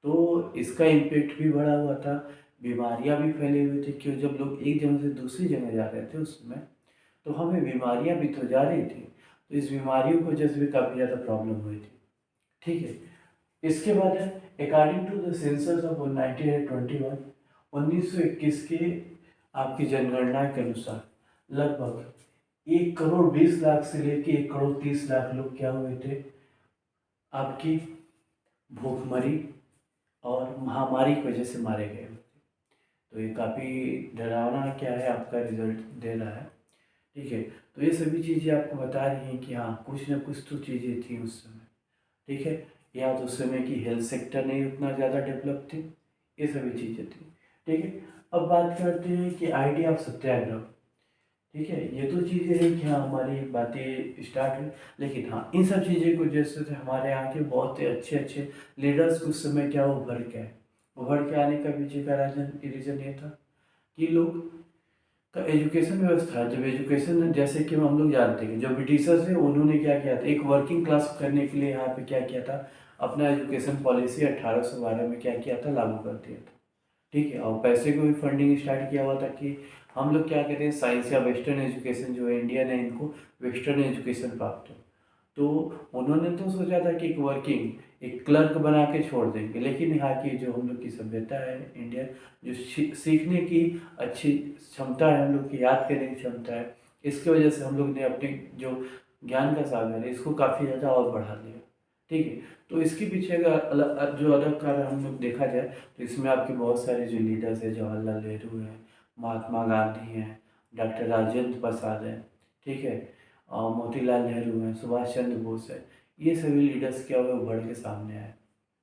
तो इसका इम्पैक्ट भी बढ़ा हुआ था, बीमारियां भी फैली हुई थी, क्यों जब लोग एक जगह से दूसरी जगह जा रहे थे उस समय, तो हमें बीमारियां भी तो जा रही थी, तो इस बीमारियों की वजह से भी काफ़ी ज़्यादा प्रॉब्लम हुई थी। ठीक है, इसके बाद है according to the census of 1921, 1921 के आपकी जनगणना के अनुसार लगभग 1,20,00,000 से लेके 1,30,00,000 लोग क्या हुए थे, आपकी भूखमरी और महामारी की वजह से मारे गए। तो ये काफ़ी डरावना क्या है आपका रिजल्ट दे रहा है। ठीक है, तो ये सभी चीज़ें आपको बता रही हैं कि हाँ कुछ ना कुछ तो चीज़ें थी उस समय। ठीक है, या तो उस समय की हेल्थ सेक्टर नहीं उतना ज़्यादा डेवलप थी, ये सभी चीज़ें थी। ठीक है, अब बात करते हैं कि आइडिया ऑफ सत्याग्रह। ठीक है, ये तो चीज़ें हैं कि हाँ हमारी बातें स्टार्ट हुई, लेकिन हाँ इन सब चीज़ें को जैसे थे हमारे यहाँ के बहुत ही अच्छे अच्छे लीडर्स उस समय क्या उभर के आए। उभर के आने का पीछे का रीज़न ये था कि लोग का एजुकेशन व्यवस्था, जब एजुकेशन जैसे कि हम लोग जानते हैं जो ब्रिटिशर्स हैं उन्होंने क्या किया था, एक वर्किंग क्लास करने के लिए यहाँ पे क्या किया था, अपना एजुकेशन पॉलिसी 1812 में क्या किया था, लागू कर दिया था। ठीक है, और पैसे को भी फंडिंग स्टार्ट किया हुआ था कि हम लोग क्या कहते हैं साइंस या वेस्टर्न एजुकेशन जो है इंडियन है इनको वेस्टर्न एजुकेशन प्राप्त हो। तो उन्होंने तो सोचा था कि एक वर्किंग एक क्लर्क बना के छोड़ देंगे, लेकिन यहाँ की जो हम लोग की सभ्यता है इंडिया, जो सीखने की अच्छी क्षमता है, हम लोग की याद करने की क्षमता है, इसकी वजह से हम लोग ने अपने जो ज्ञान का सागर है इसको काफ़ी ज़्यादा और बढ़ा दिया। ठीक है, तो इसके पीछे अगर जो अलग कारण हम लोग देखा जाए तो इसमें आपके बहुत सारे जो लीडर्स हैं, जवाहरलाल नेहरू हैं, महात्मा गांधी हैं, डॉक्टर राजेंद्र प्रसाद हैं, ठीक है, मोतीलाल नेहरू हैं, सुभाष चंद्र बोस है, ये सभी लीडर्स क्या हुए उभर के सामने आए।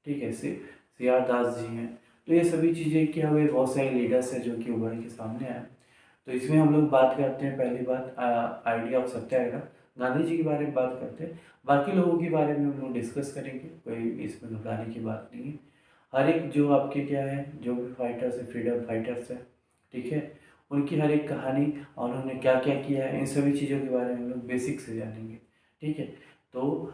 ठीक है, सी आर दास जी हैं, तो ये सभी चीज़ें क्या हुए, बहुत सारे लीडर्स हैं जो कि उभर के सामने आए। तो इसमें हम लोग बात करते हैं, पहली बात आइडिया ऑफ सत्याग्रह, गांधी जी के बारे में बात करते हैं, बाकी लोगों के बारे में हम लोग डिस्कस करेंगे, कोई इसमें घबराने की बात नहीं है। हर एक जो आपके क्या है जो भी फाइटर्स है, फ्रीडम फाइटर्स है, ठीक है, उनकी हर एक कहानी और उन्होंने क्या क्या किया है, इन सभी चीज़ों के बारे में हम लोग बेसिक से जानेंगे। ठीक है, तो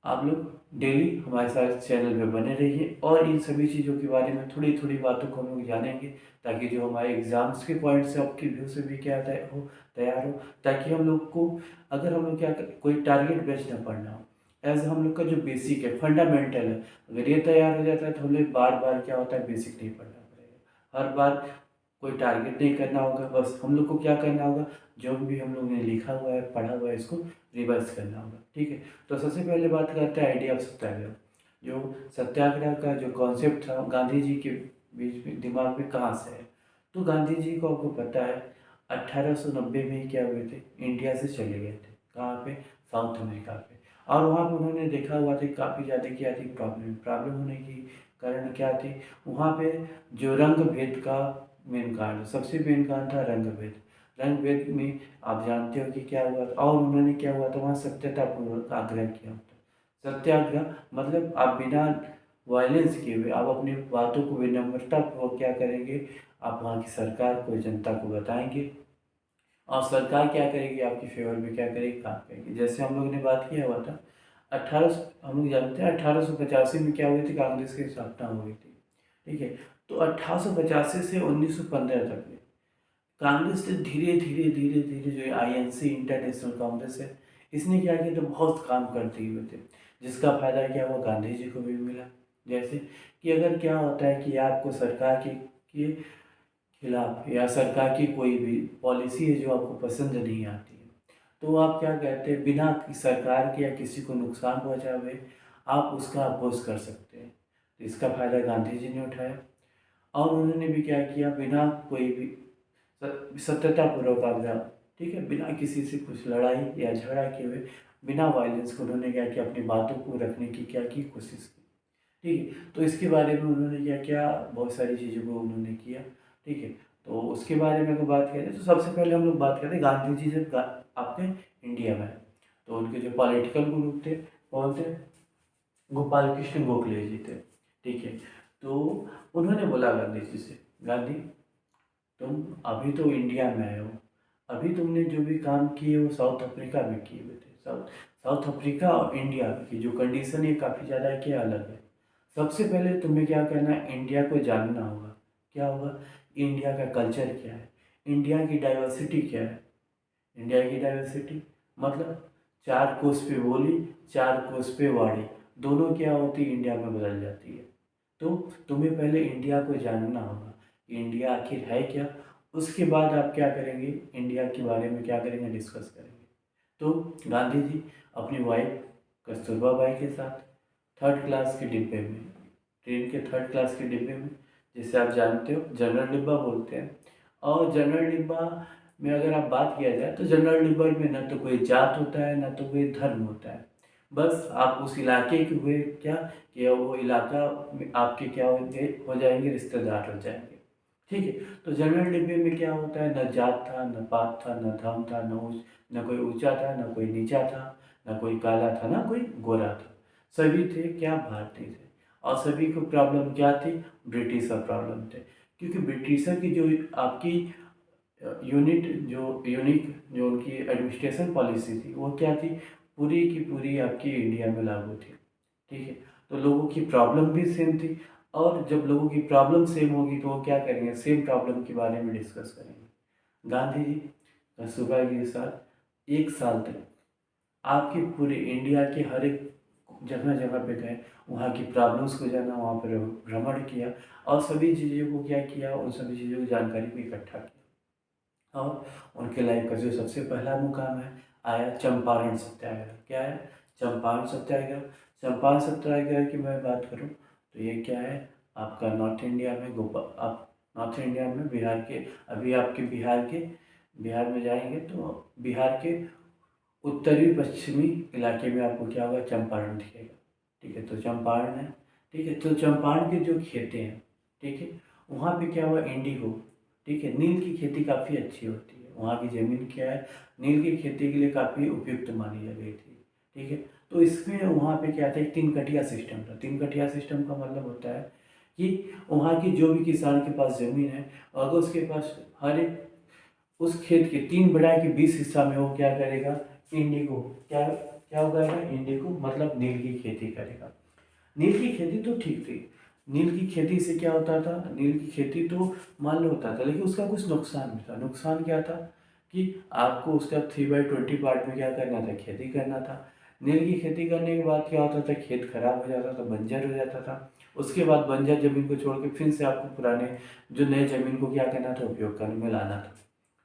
आप लोग डेली हमारे साथ चैनल पे बने रहिए और इन सभी चीज़ों के बारे में थोड़ी थोड़ी बातों को हम लोग जानेंगे, ताकि जो हमारे एग्ज़ाम्स के पॉइंट से आपकी व्यू से भी क्या तैयार हो, ताकि हम लोग को अगर हम लोग कोई टारगेट बेस्ड ना पढ़ना हो, एज हम लोग का जो बेसिक है फंडामेंटल है, अगर ये तैयार हो जाता है तो हमें बार बार क्या होता है बेसिक नहीं पढ़ना पड़ेगा, हर बार कोई टारगेट नहीं करना होगा, बस हम लोग को क्या करना होगा, जो भी हम लोग ने लिखा हुआ है पढ़ा हुआ है इसको रिवर्स करना होगा। ठीक है, तो सबसे पहले बात करते हैं आइडिया ऑफ सत्याग्रह। जो सत्याग्रह का जो कॉन्सेप्ट था गांधी जी के बीच में दिमाग में कहाँ से है, तो गांधी जी को आपको पता है 1890 में ही क्या हुए थे, इंडिया से चले गए थे, कहाँ पे, साउथ अमेरिका पे, और वहाँ पर उन्होंने देखा हुआ था काफ़ी ज़्यादा क्या थी प्रॉब्लम प्रॉब्लम होने की कारण क्या थी, वहाँ पे जो रंग भेद का मेन कारण, सबसे मेन कारण था रंग भेद। रंग भेद में आप जानते हो कि क्या हुआ था, और उन्होंने क्या हुआ था वहाँ सत्यतापूर्वक आग्रह किया था। सत्याग्रह मतलब आप बिना वायलेंस किए हुए आप अपनी बातों को विनम्रतापूर्वक क्या करेंगे, आप वहाँ की सरकार को जनता को बताएंगे और सरकार क्या करेगी आपकी फेवर में क्या करेगी, काम करेगी। जैसे हम लोग ने बात किया हुआ था 18 हम लोग जानते हैं 1885 में क्या हुई थी, कांग्रेस की स्थापना हुई थी। ठीक है, तो 1885 से 1915 तक में कांग्रेस ने धीरे धीरे धीरे धीरे जो आईएनसी इंटरनेशनल कांग्रेस है, इसने क्या किया तो बहुत काम करते हुए थे, जिसका फायदा क्या हुआ गांधी जी को भी मिला। जैसे कि अगर क्या होता है कि आपको सरकार के खिलाफ या सरकार की कोई भी पॉलिसी है जो आपको पसंद नहीं आती है, तो आप क्या कहते हैं बिना सरकार के या किसी को नुकसान पहुंचाए आप उसका अपोज कर सकते हैं। तो इसका फायदा गांधी जी ने उठाया और उन्होंने भी क्या किया, बिना कोई भी सत्यतापूर्वक आग्रह, ठीक है, बिना किसी से कुछ लड़ाई या झगड़ा किए हुए, बिना वायलेंस को उन्होंने क्या किया, अपनी बातों को रखने की क्या की कोशिश की। ठीक है, तो इसके बारे में उन्होंने क्या किया, बहुत सारी चीज़ों को उन्होंने किया। ठीक है, तो उसके बारे में अगर बात करें तो सबसे पहले हम लोग बात करते हैं गांधी जी जब आपके इंडिया में, तो उनके जो पॉलिटिकल गुरु थे कौन थे, गोपाल कृष्ण गोखले जी थे। ठीक है, तो उन्होंने बोला गांधी जी से, गांधी तुम अभी तो इंडिया में आए हो, अभी तुमने जो भी काम किए वो साउथ अफ्रीका में किए हुए थे, साउथ साउथ अफ्रीका और इंडिया की जो कंडीशन है काफ़ी ज़्यादा है, क्या अलग है। सबसे पहले तुम्हें क्या करना है, इंडिया को जानना होगा। क्या होगा, इंडिया का कल्चर क्या है, इंडिया की डाइवर्सिटी क्या है। इंडिया की डाइवर्सिटी मतलब 4 कोस पे बोली, 4 कोस पे वाणी, दोनों क्या होती है, इंडिया में बदल जाती है। तो तुम्हें पहले इंडिया को जानना होगा कि इंडिया आखिर है क्या। उसके बाद आप क्या करेंगे, इंडिया के बारे में क्या करेंगे, डिस्कस करेंगे। तो गांधी जी अपनी वाइफ कस्तूरबा बाई के साथ 3rd क्लास के डिब्बे में, ट्रेन के 3rd क्लास के डिब्बे में, जिसे आप जानते हो जनरल डिब्बा बोलते हैं। और जनरल डिब्बा में अगर आप बात किया जाए तो जनरल डिब्बा में ना तो कोई जात होता है, ना तो कोई धर्म होता है। बस आप उस इलाके के हुए क्या कि वो इलाका में आपके क्या हो जाएंगे, रिश्तेदार हो जाएंगे। ठीक है। तो जनरल डिब्बे में क्या होता है, न जात था, न पात था, न धर्म था, न कोई ऊंचा था, न कोई नीचा था, न कोई काला था, न कोई गोरा था। सभी थे क्या, भारतीय थे। और सभी को प्रॉब्लम क्या थी, ब्रिटिशर प्रॉब्लम थे। क्योंकि ब्रिटिशर की जो आपकी यूनिक जो उनकी एडमिनिस्ट्रेशन पॉलिसी थी वो क्या थी, पूरी की पूरी आपकी इंडिया में लागू थी। ठीक है। तो लोगों की प्रॉब्लम भी सेम थी। और जब लोगों की प्रॉब्लम सेम होगी तो वो क्या करेंगे, सेम प्रॉब्लम के बारे में डिस्कस करेंगे। गांधी जी कस्तूरबा जी के साथ 1 साल तक आपके पूरे इंडिया के हर एक जगह जगह पे गए, वहाँ की प्रॉब्लम्स को जाना, वहाँ पर भ्रमण किया और सभी चीज़ों को क्या किया, उन सभी चीज़ों की जानकारी को इकट्ठा किया। और उनके लाइफ का जो सबसे पहला मुकाम है आया चंपारण सत्याग्रह। क्या है, चंपारण सत्याग्रह। चंपारण सत्याग्रह की मैं बात करूँ तो ये क्या है, आपका नॉर्थ इंडिया में आप नॉर्थ इंडिया में बिहार के, अभी आपके बिहार में जाएंगे तो बिहार के उत्तरी पश्चिमी इलाके में आपको क्या होगा, चंपारण दिखेगा। ठीक है। तो चंपारण है। ठीक है। तो चंपारण की जो खेतें हैं, ठीक है, वहाँ पे क्या हुआ, इंडिगो, ठीक है, नील की खेती काफ़ी अच्छी होती है। वहाँ की ज़मीन क्या है, नील की खेती के लिए काफ़ी उपयुक्त मानी जा गई थी। ठीक है। तो इसमें वहाँ पे क्या था, एक 3 कटिया सिस्टम था। 3 कटिया सिस्टम का मतलब होता है कि वहाँ की जो भी किसान के पास ज़मीन है, अगर उसके पास हर एक उस खेत के 3 बढ़ाई के 20 हिस्सा में वो क्या करेगा, इंडिगो, क्या क्या उगाएगा, इंडिगो मतलब नील की खेती करेगा। नील की खेती तो ठीक थी। नील की खेती से क्या होता था, नील की खेती तो मान लो होता था, लेकिन उसका कुछ नुकसान भी था। नुकसान क्या था कि आपको उसका 3/20 पार्ट में क्या करना था, खेती करना था। नील की खेती करने के बाद क्या होता था, खेत खराब हो जाता था, बंजर हो जाता था। उसके बाद बंजर जमीन को छोड़ के फिर से आपको पुराने जो नए जमीन को क्या करना था, उपयोग करने में लाना था।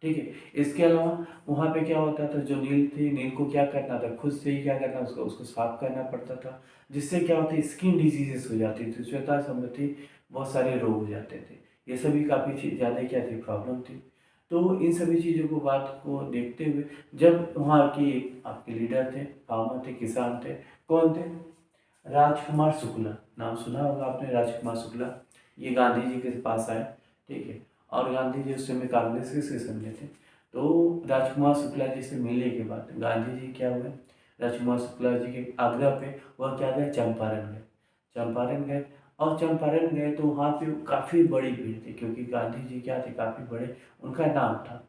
ठीक है। इसके अलावा वहाँ पे क्या होता था, जो नील थी, नील को क्या करना था, खुद से ही क्या करना, उसको उसको साफ करना पड़ता था। जिससे क्या होती, स्किन डिजीजेस हो जाती थी, त्वचा संबंधी बहुत सारे रोग हो जाते थे। ये सभी काफ़ी ज़्यादा क्या थी, प्रॉब्लम थी। तो इन सभी चीज़ों को बात को देखते हुए जब वहाँ की आपके लीडर थे, फार्मर थे, किसान थे, कौन थे, राजकुमार शुक्ला, नाम सुना होगा आपने, राजकुमार शुक्ला। ये गांधी जी के पास आए। ठीक है। और गांधी जी उस समय कांग्रेस के सेशन में थे। तो राजकुमार शुक्ला जी से मिलने के बाद गांधी जी क्या हुए, राजकुमार शुक्ला जी के आग्रह पे वह क्या गए, चंपारण गए। चंपारण गए और चंपारण गए तो वहाँ पे काफ़ी बड़ी भीड़ थी, क्योंकि गांधी जी क्या थे, काफ़ी बड़े उनका नाम था।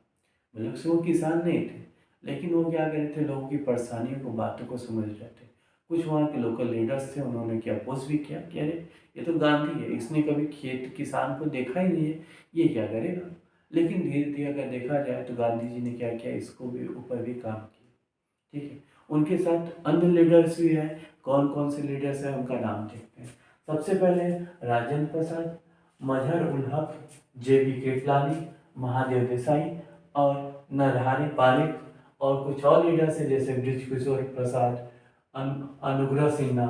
मतलब से वो किसान नहीं थे, लेकिन वो क्या करे थे, लोगों की परेशानियों को, बातों को समझ रहे थे। कुछ वहाँ के लोकल लीडर्स थे, उन्होंने क्या अपोज भी किया कि अरे ये तो गांधी है, इसने कभी खेत किसान को देखा ही नहीं है, ये क्या करेगा। लेकिन धीरे धीरे अगर देखा जाए तो गांधी जी ने क्या किया, इसको भी ऊपर भी काम किया। ठीक है। उनके साथ अन्य लीडर्स भी हैं। कौन कौन से लीडर्स हैं उनका नाम देखते हैं। सबसे पहले राजेंद्र प्रसाद, मजहर उल हक, JB कृपलानी, महादेव देसाई और नरहरि पारिक। और कुछ और लीडर्स हैं जैसे बृज किशोर प्रसाद, अनुग्रह सिन्हा,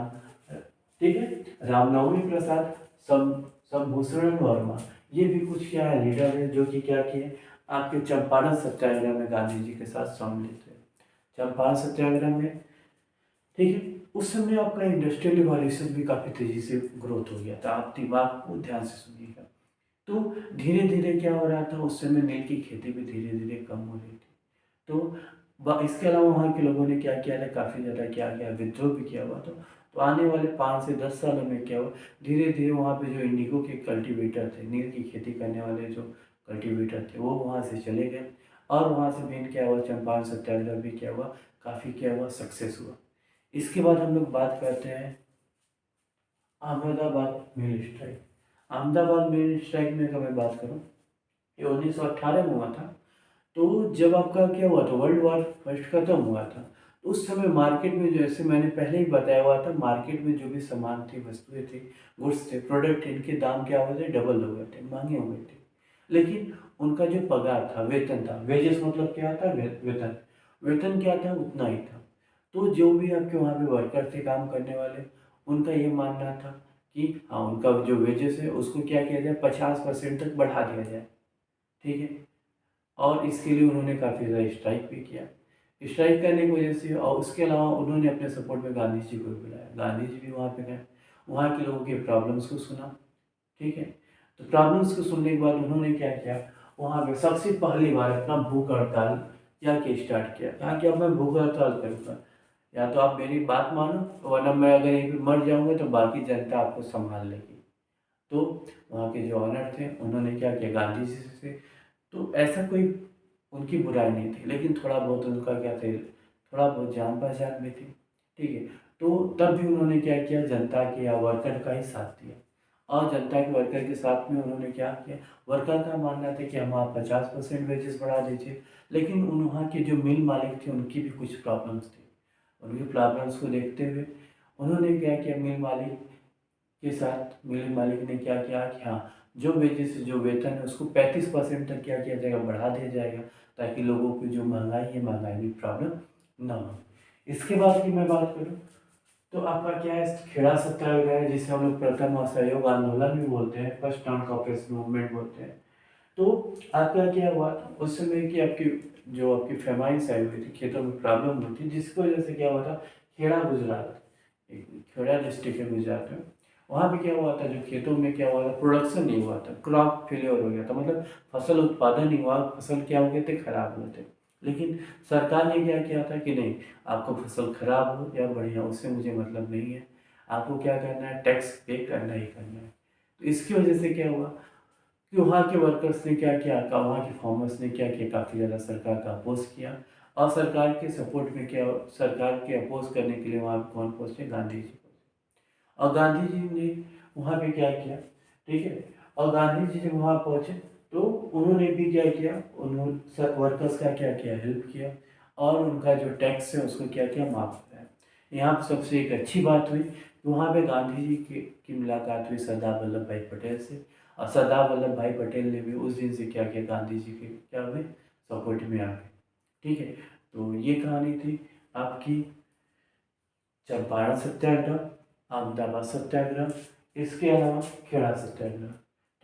ठीक है, रामनवमी प्रसाद, शंभूषण वर्मा। ये भी कुछ क्या है, लीडर है जो कि क्या किए, आपके चंपारण सत्याग्रह में गांधी जी के साथ सम्मिलित है। चंपारण सत्याग्रह में, ठीक है, उस समय आपका इंडस्ट्रियल रिवॉल्यूशन भी काफ़ी तेजी से ग्रोथ हो गया था। आप दिमाग को ध्यान से सुनिएगा। तो धीरे धीरे क्या हो रहा था, उस समय नील की खेती भी धीरे धीरे कम हो रही थी। तो इसके अलावा वहाँ के लोगों ने क्या किया था, काफ़ी ज़्यादा क्या किया, विद्रोह भी किया हुआ था। तो आने वाले 5 से 10 सालों में क्या हुआ, धीरे धीरे वहाँ पे जो इंडिगो के कल्टीवेटर थे, नील की खेती करने वाले जो कल्टीवेटर थे, वो वहाँ से चले गए। और वहाँ से मेन क्या हुआ, चंपारण सत्याग्रह भी क्या हुआ, काफ़ी क्या हुआ, सक्सेस हुआ। इसके बाद हम लोग बात करते हैं अहमदाबाद मिल स्ट्राइक। अहमदाबाद मिल स्ट्राइक में अगर मैं बात करूँ, ये 1918 में हुआ था। तो जब आपका क्या हुआ था, वर्ल्ड वॉर फर्स्ट खत्म हुआ था, तो उस समय मार्केट में, जैसे मैंने पहले ही बताया हुआ था, मार्केट में जो भी सामान थी, वस्तुएं थी, गुड्स थे, प्रोडक्ट थे, इनके दाम क्या हुए थे, डबल हो गए थे, महंगे हो गए थे। लेकिन उनका जो पगार था, वेतन था, वेजेस मतलब क्या था, वेतन, वेतन क्या था, उतना ही था। तो जो भी आपके वहाँ पे वर्कर थे, काम करने वाले, उनका ये मानना था कि हाँ, उनका जो वेजेस है उसको क्या किया जाए, 50% तक बढ़ा दिया जाए। ठीक है। और इसके लिए उन्होंने काफ़ी ज़्यादा स्ट्राइक भी किया। स्ट्राइक करने की वजह से, और उसके अलावा उन्होंने अपने सपोर्ट में गांधी जी को भी बुलाया। गांधी जी भी वहाँ पे गए, वहाँ के लोगों के प्रॉब्लम्स को सुना। ठीक है। तो प्रॉब्लम्स को सुनने के बाद उन्होंने क्या किया, वहाँ पे सबसे पहली बार अपना भूख हड़ताल क्या के स्टार्ट किया। कहा कि अब मैं भूख हड़ताल करूँगा, या तो आप मेरी बात मानो, वरना मैं अगर यहीं पे मर जाऊँगा तो बाकी जनता आपको संभाल लेगी। तो वहाँ के जो ऑनर थे, उन्होंने क्या किया, गांधी जी से, तो ऐसा कोई उनकी बुराई नहीं थी, लेकिन थोड़ा बहुत उनका क्या थे, थोड़ा बहुत जान पहचान भी थी। ठीक है। तो तब भी उन्होंने क्या किया, जनता के या वर्कर का ही साथ दिया। और जनता के वर्कर के साथ में उन्होंने क्या किया, वर्कर का मानना था कि हम आप 50% वेजेस बढ़ा दीजिए, लेकिन वहाँ के जो मिल मालिक थे, उनकी भी कुछ प्रॉब्लम्स थी। उनकी प्रॉब्लम्स को देखते हुए उन्होंने क्या किया, मिल मालिक के साथ मिल मालिक ने क्या किया कि हाँ, जो वेजेस, जो वेतन है, उसको 35% तक क्या किया जाएगा, बढ़ा दिया जाएगा, ताकि लोगों की जो महंगाई है, महंगाई में प्रॉब्लम ना हो। इसके बाद की मैं बात करूँ, तो आपका क्या है, खेड़ा सत्याग्रह है, जिसे हम लोग प्रथम असहयोग आंदोलन भी बोलते हैं, फर्स्ट नॉन कॉपरेशन मूवमेंट बोलते हैं। तो आपका क्या हुआ था उस समय की, आपकी जो आपकी फेमाइन्स आई हुई थी, खेतों में प्रॉब्लम हुई थी, जिसकी वजह से क्या हुआ था, खेड़ा गुजरात, खेड़ा डिस्ट्रिक्ट है गुजरात में, वहाँ पे क्या हुआ था, जो खेतों में क्या हुआ था, प्रोडक्शन नहीं हुआ था, क्रॉप फेलियर हो गया था, मतलब फसल उत्पादन नहीं हुआ, फसल क्या हो गए थे, खराब हुए थे। लेकिन सरकार ने क्या किया था कि नहीं, आपको फसल खराब हो या बढ़िया, उससे मुझे मतलब नहीं है, आपको क्या करना है, टैक्स पे करना ही करना है। तो इसकी वजह से क्या हुआ कि वहाँ के वर्कर्स ने क्या किया, वहाँ के फार्मर्स ने क्या किया, काफ़ी ज़्यादा सरकार का अपोज किया। और सरकार के सपोर्ट में क्या, सरकार के अपोज करने के लिए वहाँ पे कौन पहुँचे, गांधी जी। और गांधी जी ने वहाँ पे क्या किया, ठीक है, और गांधी जी जब वहाँ पहुँचे, तो उन्होंने भी क्या किया, उन्होंने सब वर्कर्स का क्या किया, हेल्प किया, और उनका जो टैक्स है उसको क्या किया, माफ़ कराया। यहाँ पर सबसे एक अच्छी बात हुई कि वहाँ पे गांधी जी की मुलाकात हुई सरदार वल्लभ भाई पटेल से, और सरदार वल्लभ भाई पटेल ने भी उस दिन से क्या किया, गांधी जी के क्या हुए, सपोर्ट में आ गए। ठीक है। तो ये कहानी थी आपकी चंपारण सत्याग्रह, अहमदाबाद सत्याग्रह, इसके अलावा खेड़ा सत्याग्रह।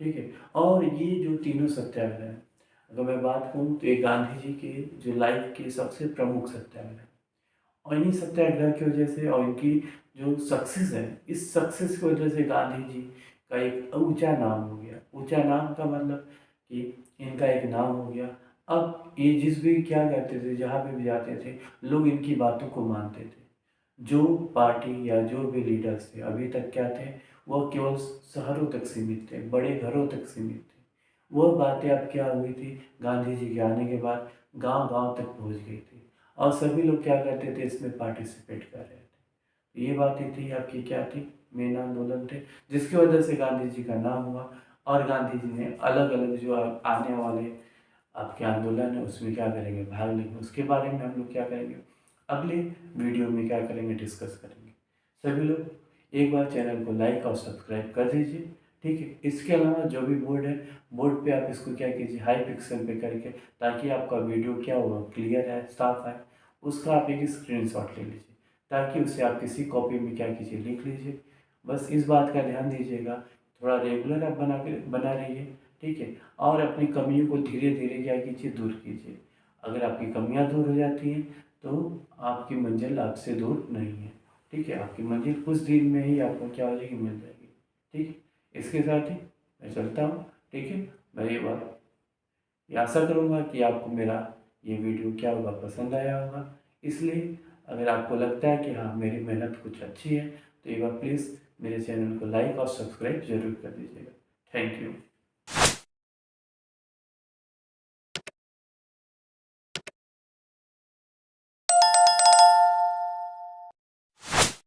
ठीक है। और ये जो तीनों सत्याग्रह हैं, अगर मैं बात करूँ तो ये गांधी जी के जो लाइफ के सबसे प्रमुख सत्याग्रह हैं। और इन्हीं सत्याग्रह की वजह से और इनकी जो सक्सेस है, इस सक्सेस की वजह से गांधी जी का एक ऊंचा नाम हो गया। ऊंचा नाम का मतलब कि इनका एक नाम हो गया। अब ये जिस भी क्या करते थे, जहाँ पे भी जाते थे, लोग इनकी बातों को मानते थे। जो पार्टी या जो भी लीडर्स थे अभी तक क्या थे, वह केवल शहरों तक सीमित थे, बड़े घरों तक सीमित थे। वह बातें अब क्या हुई थी, गांधी जी के आने के बाद गांव गांव तक पहुंच गई थी, और सभी लोग क्या करते थे, इसमें पार्टिसिपेट कर रहे थे। ये बातें थी आपकी, क्या थी, मेन आंदोलन थे, जिसकी वजह से गांधी जी का नाम हुआ। और गांधी जी ने अलग अलग जो आने वाले आपके आंदोलन है उसमें क्या करेंगे, भाग लेंगे। उसके बारे में हम लोग क्या करेंगे, अगले वीडियो में क्या करेंगे, डिस्कस करेंगे। सभी लोग एक बार चैनल को लाइक और सब्सक्राइब कर दीजिए। ठीक है। इसके अलावा जो भी बोर्ड है, बोर्ड पे आप इसको क्या कीजिए, हाई पिक्सल पे करके, ताकि आपका वीडियो क्या होगा, क्लियर है, साफ है, उसका आप एक स्क्रीनशॉट ले लीजिए, ताकि उसे आप किसी कॉपी में क्या कीजिए, लिख लीजिए। बस इस बात का ध्यान दीजिएगा, थोड़ा रेगुलर आप बना रहिए। ठीक है। और अपनी कमियों को धीरे धीरे क्या कीजिए, दूर कीजिए। अगर आपकी कमियां दूर हो जाती हैं तो आपकी मंजिल आपसे दूर नहीं है। ठीक है। आपकी मंजिल कुछ दिन में ही आपको क्या हो जाएगी, मिल जाएगी। ठीक है। इसके साथ ही मैं चलता हूँ। ठीक है। मैं ये आशा करूँगा कि आपको मेरा ये वीडियो क्या होगा, पसंद आया होगा। इसलिए अगर आपको लगता है कि हाँ, मेरी मेहनत कुछ अच्छी है, तो एक बार प्लीज़ मेरे चैनल को लाइक और सब्सक्राइब जरूर कर दीजिएगा। Thank you.